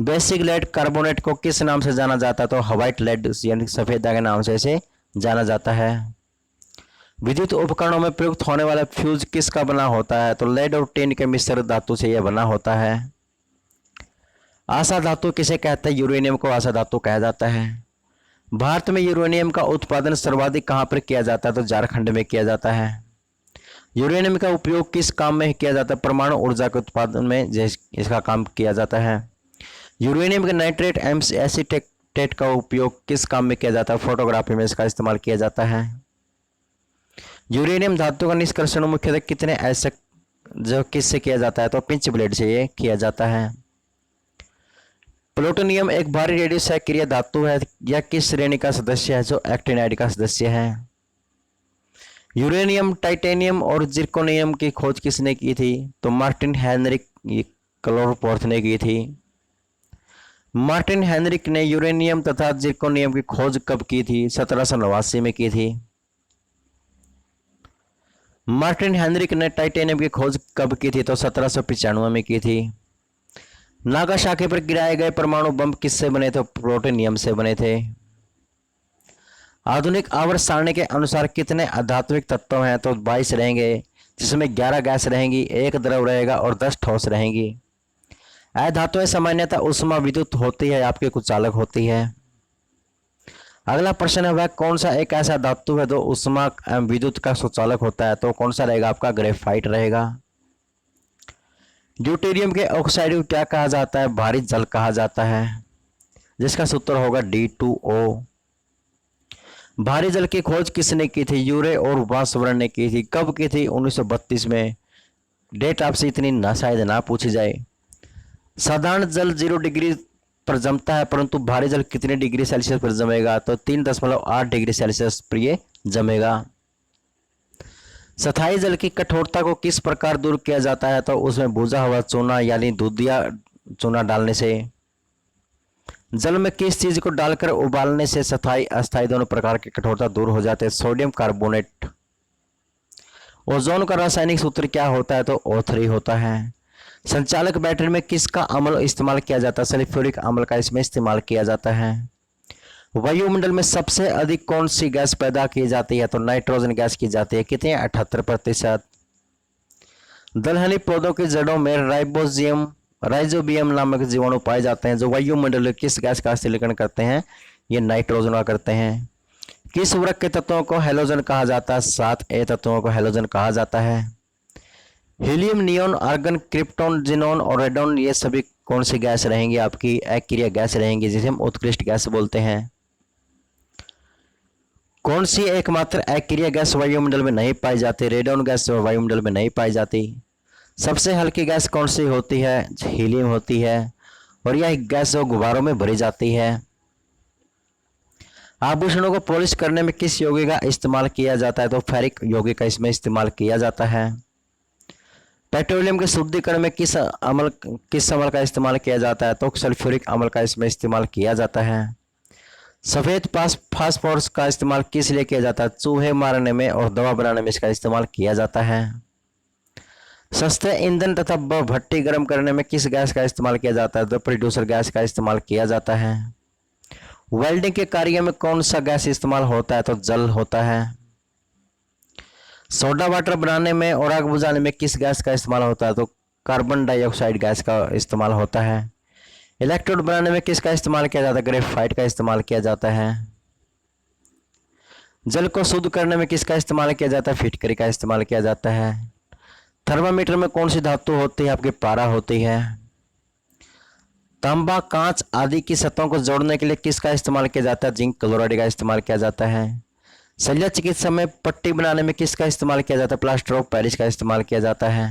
बेसिक लेड कार्बोनेट को किस नाम से जाना जाता है? तो व्हाइट लेड यानी सफेद के नाम से इसे जाना जाता है। विद्युत उपकरणों में प्रयुक्त होने वाला फ्यूज किसका बना होता है? तो लेड और टिन के मिश्र धातु से यह बना होता है। आशा धातु किसे कहते हैं? यूरेनियम को आशा धातु कहा जाता है। भारत में यूरेनियम का उत्पादन सर्वाधिक कहाँ पर किया जाता है? तो झारखंड में किया जाता है। यूरेनियम का उपयोग किस काम में किया जाता है? परमाणु ऊर्जा के उत्पादन में इसका काम किया जाता है। यूरेनियम के नाइट्रेट एसीटेट का उपयोग किस काम में किया जाता है? फोटोग्राफी में इसका इस्तेमाल किया जाता है। यूरेनियम धातु का निष्कर्षण मुख्यतः कितने ऐसे जो किससे किया जाता है? तो पिंच ब्लेड से ये किया जाता है। प्लूटोनियम एक भारी रेडियो सक्रिय धातु है या किस श्रेणी का सदस्य है जो एक्टिनाइड का सदस्य है? यूरेनियम, टाइटेनियम और जिर्कोनियम की खोज किसने की थी? तो मार्टिन हेनरिक क्लोरपोर्थ ने की थी। मार्टिन हेनरिक ने यूरेनियम तथा जिर्कोनियम की खोज कब की थी? 1789 में की थी। मार्टिन हेनरिक ने टाइटेनियम की खोज कब की थी? तो 1795 में की थी। नागासाकी पर गिराए गए परमाणु बम किससे बने थे? प्लूटोनियम से बने थे। आधुनिक आवर्त सारणी के अनुसार कितने आध्यात्मिक तत्व हैं? तो 22 रहेंगे, जिसमें 11 गैस रहेंगी, 1 द्रव रहेगा और 10 ठोस रहेंगी। अधातुएं सामान्यतः उष्मा विद्युत होती है, आपके कुचालक होती है। अगला प्रश्न है, वह कौन सा एक ऐसा धातु है जो उष्मा एवं विद्युत का सुचालक होता है? तो कौन सा रहेगा आपका? ग्रेफाइट रहेगा। ड्यूटेरियम के ऑक्साइड को क्या कहा जाता है? भारी जल कहा जाता है, जिसका सूत्र होगा D2O। भारी जल की खोज किसने की थी? यूरे और वासवर्ण ने की थी। कब की थी? 1932 में। डेट आपसे इतनी ना शायद ना पूछी जाए। साधारण जल 0 डिग्री पर जमता है, परंतु भारी जल कितने डिग्री सेल्सियस पर जमेगा? तो 3.8 डिग्री सेल्सियस पर ये जमेगा। स्थायी जल की कठोरता को किस प्रकार दूर किया जाता है? तो उसमें भुजा हुआ चूना यानी दूधिया चूना डालने से। जल में किस चीज को डालकर उबालने से स्थायी अस्थायी दोनों प्रकार की कठोरता दूर हो जाते हैं? Sodium carbonate. ओजोन का रासायनिक सूत्र क्या होता है? तो O3 होता है। संचालक बैटरी में किसका अम्ल इस्तेमाल किया जाता है? सल्फ्यूरिक अम्ल का इसमें इस्तेमाल किया जाता है। वायुमंडल में सबसे अधिक कौन सी गैस पैदा की जाती है? तो नाइट्रोजन गैस की जाती है। कितने? 78%। दलहनी पौधों की जड़ों में राइजोबियम नामक जीवाणु पाए जाते हैं, जो वायुमंडल में किस गैस का आश्लेषण करते हैं? ये नाइट्रोजन का करते हैं। किस वृक्क के तत्वों को हैलोजन कहा जाता है? 7A तत्वों को हैलोजन कहा जाता है। Helium, neon, argon, krypton, xenon और रेडॉन ये सभी कौन सी गैस रहेंगी? आपकी अक्रिय गैस रहेंगी, जिसे हम उत्कृष्ट गैस बोलते हैं। कौन सी एकमात्र अक्रिय गैस वायुमंडल में नहीं पाई जाती? रेडॉन गैस वायुमंडल में नहीं पाई जाती। सबसे हल्की गैस कौन सी होती है? हीलियम होती है, और यह गैस जो गुब्बारों में भरी जाती है। आभूषणों को पॉलिश करने में किस यौगिक का इस्तेमाल किया जाता है? तो फेरिक यौगिक का इसमें इस्तेमाल किया जाता है। पेट्रोलियम के शुद्धिकरण में किस अम्ल का इस्तेमाल किया जाता है? तो सल्फ्यूरिक अम्ल का इसमें इस्तेमाल किया जाता है। सफेद फास्फोरस का इस्तेमाल किस लिए किया जाता है? चूहे मारने में और दवा बनाने में इसका इस्तेमाल किया जाता है। सस्ते ईंधन तथा भट्टी गर्म करने में किस गैस का इस्तेमाल किया जाता है? तो प्रोड्यूसर गैस का इस्तेमाल किया जाता है। वेल्डिंग के कार्य में कौन सा गैस इस्तेमाल होता है? तो जल होता है। सोडा वाटर बनाने में और आग बुझाने में किस गैस का इस्तेमाल होता है? तो कार्बन डाइऑक्साइड गैस का इस्तेमाल होता है। इलेक्ट्रोड बनाने में किसका इस्तेमाल किया जाता है? ग्रेफाइट का इस्तेमाल किया जाता है। जल को शुद्ध करने में किसका इस्तेमाल किया जाता है? फिटकरी का इस्तेमाल किया जाता है। थर्मामीटर में कौन सी धातु होती है? आपकी पारा होती है। तांबा, कांच आदि की सतहों को जोड़ने के लिए किसका इस्तेमाल किया जाता है? जिंक क्लोराइड का इस्तेमाल किया जाता है। शल्य चिकित्सा में पट्टी बनाने में किसका इस्तेमाल किया जाता है? प्लास्टर ऑफ पेरिस का इस्तेमाल किया जाता है।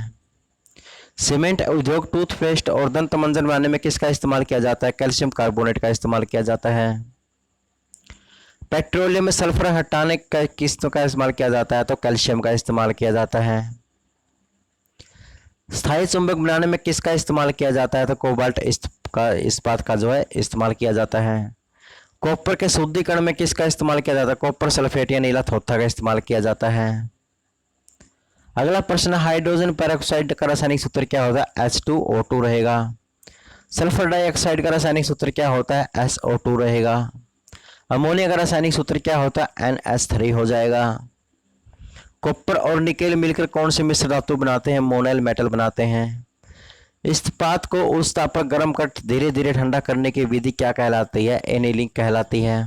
सीमेंट उद्योग, टूथपेस्ट और दंत मंजन बनाने में किसका इस्तेमाल किया जाता है? कैल्शियम कार्बोनेट का इस्तेमाल किया जाता है। पेट्रोलियम में सल्फर हटाने का किसका इस्तेमाल किया जाता है? तो कैल्शियम का इस्तेमाल किया जाता है। स्थायी चुंबक बनाने में किसका इस्तेमाल किया जाता है? तो कोबाल्ट इस्पात का जो है इस्तेमाल किया जाता है। कॉपर के शुद्धिकरण में किसका इस्तेमाल किया जाता है? कॉपर सल्फेट या नीला थोथा का इस्तेमाल किया जाता है। अगला प्रश्न, हाइड्रोजन पेरोक्साइड का रासायनिक सूत्र क्या होता है? H2O2 रहेगा। सल्फर डाइऑक्साइड का रासायनिक सूत्र क्या होता है? SO2 रहेगा। अमोनिया का रासायनिक सूत्र क्या होता है? NH3 हो जाएगा। कॉपर और निकेल मिलकर कौन सी मिश्र धातु बनाते हैं? मोनोल मेटल बनाते हैं। इस्पात को उस ताप पर गर्म कर धीरे धीरे ठंडा करने की विधि क्या कहलाती है? एनीलिंग कहलाती है।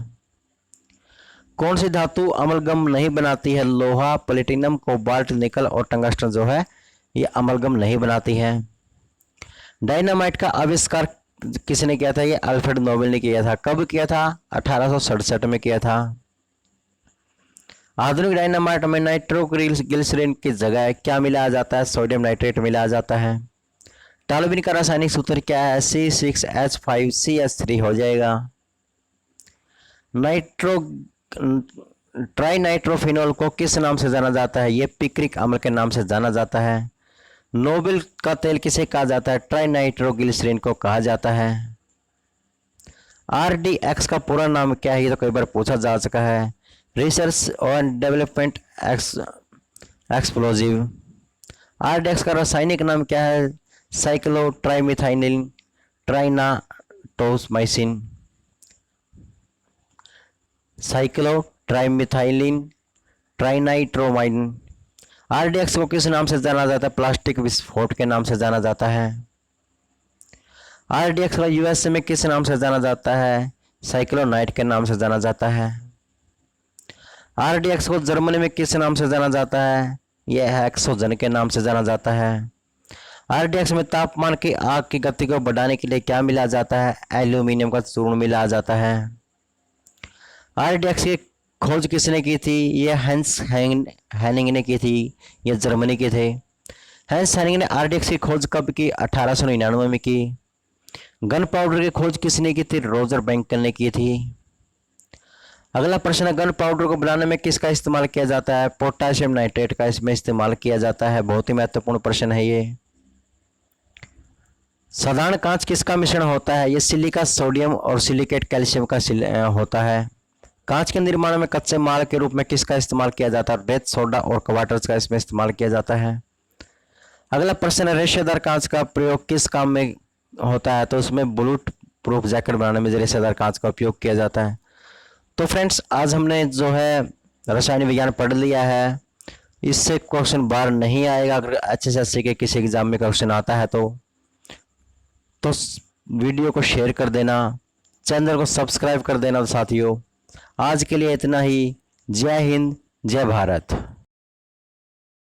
कौन सी धातु अमलगम नहीं बनाती है? लोहा, प्लेटिनम, कोबाल्ट, निकल और टंगस्टन जो है ये अमलगम नहीं बनाती है। डायनामाइट का आविष्कार किसने किया था? ये अल्फ्रेड नोबेल ने किया था। कब किया था? 1867 में किया था। आधुनिक डायनामाइट में नाइट्रोग्लिसरीन की जगह क्या मिलाया जाता है? सोडियम नाइट्रेट मिलाया जाता है। टॉल्यूइन का रासायनिक सूत्र क्या है? C6H5CH3 हो जाएगा। नाइट्रो ट्राई नाइट्रोफिनॉल को किस नाम से जाना जाता है? ये पिक्रिक अम्ल के नाम से जाना जाता है। नोबेल का तेल किसे कहा जाता है? ट्राई नाइट्रोग्लिसरीन को कहा जाता है। RDX का पूरा नाम क्या है? ये तो कई बार पूछा जा चुका है। रिसर्च और डेवलपमेंट एक्सप्लोजिव। RDX का रासायनिक नाम क्या है? साइक्लो ट्राइमिथाइनिल ट्राइनाटोसमाइसिन। साइक्लो ट्राइमिथाइलिन ट्राइनाइट्रोमाइन। RDX को किस नाम से जाना जाता है? प्लास्टिक विस्फोट के नाम से जाना जाता है। RDX को USA में किस नाम से जाना जाता है? साइक्लोनाइट के नाम से जाना जाता है। RDX को जर्मनी में किस नाम से जाना जाता है? यह हेक्सोजन के नाम से जाना जाता है। RDX में तापमान की आग की गति को बढ़ाने के लिए क्या मिलाया जाता है? एल्यूमिनियम का चूर्ण मिलाया जाता है। RDX की खोज किसने की थी? यह हैंस हेनिंग ने की थी। यह जर्मनी के थे। हैंस हेनिंग ने RDX की खोज कब की? 1899 में की। गन पाउडर की खोज किसने की थी? रोजर बैंकल ने की थी। अगला प्रश्न है, गन पाउडर को बनाने में किसका इस्तेमाल किया जाता है? पोटाशियम नाइट्रेट का इसमें इस्तेमाल किया जाता है। बहुत ही महत्वपूर्ण प्रश्न है ये। साधारण कांच किसका मिश्रण होता है? ये सिलिका सोडियम और सिलिकेट कैल्शियम का होता है। कांच के निर्माण में कच्चे माल के रूप में किसका इस्तेमाल किया जाता है? रेत सोडा और क्वार्टर्स का इसमें इस्तेमाल किया जाता है। अगला प्रश्न है, रेशेदार कांच का प्रयोग किस काम में होता है? तो उसमें बुलेट प्रूफ जैकेट बनाने में रेशेदार कांच का उपयोग किया जाता है। तो फ्रेंड्स, आज हमने जो है रसायन विज्ञान पढ़ लिया है। इससे क्वेश्चन बाहर नहीं आएगा। अगर HSSC के किसी एग्जाम में क्वेश्चन आता है तो वीडियो को शेयर कर देना, चैनल को सब्सक्राइब कर देना। साथियों, आज के लिए इतना ही। जय हिंद, जय भारत।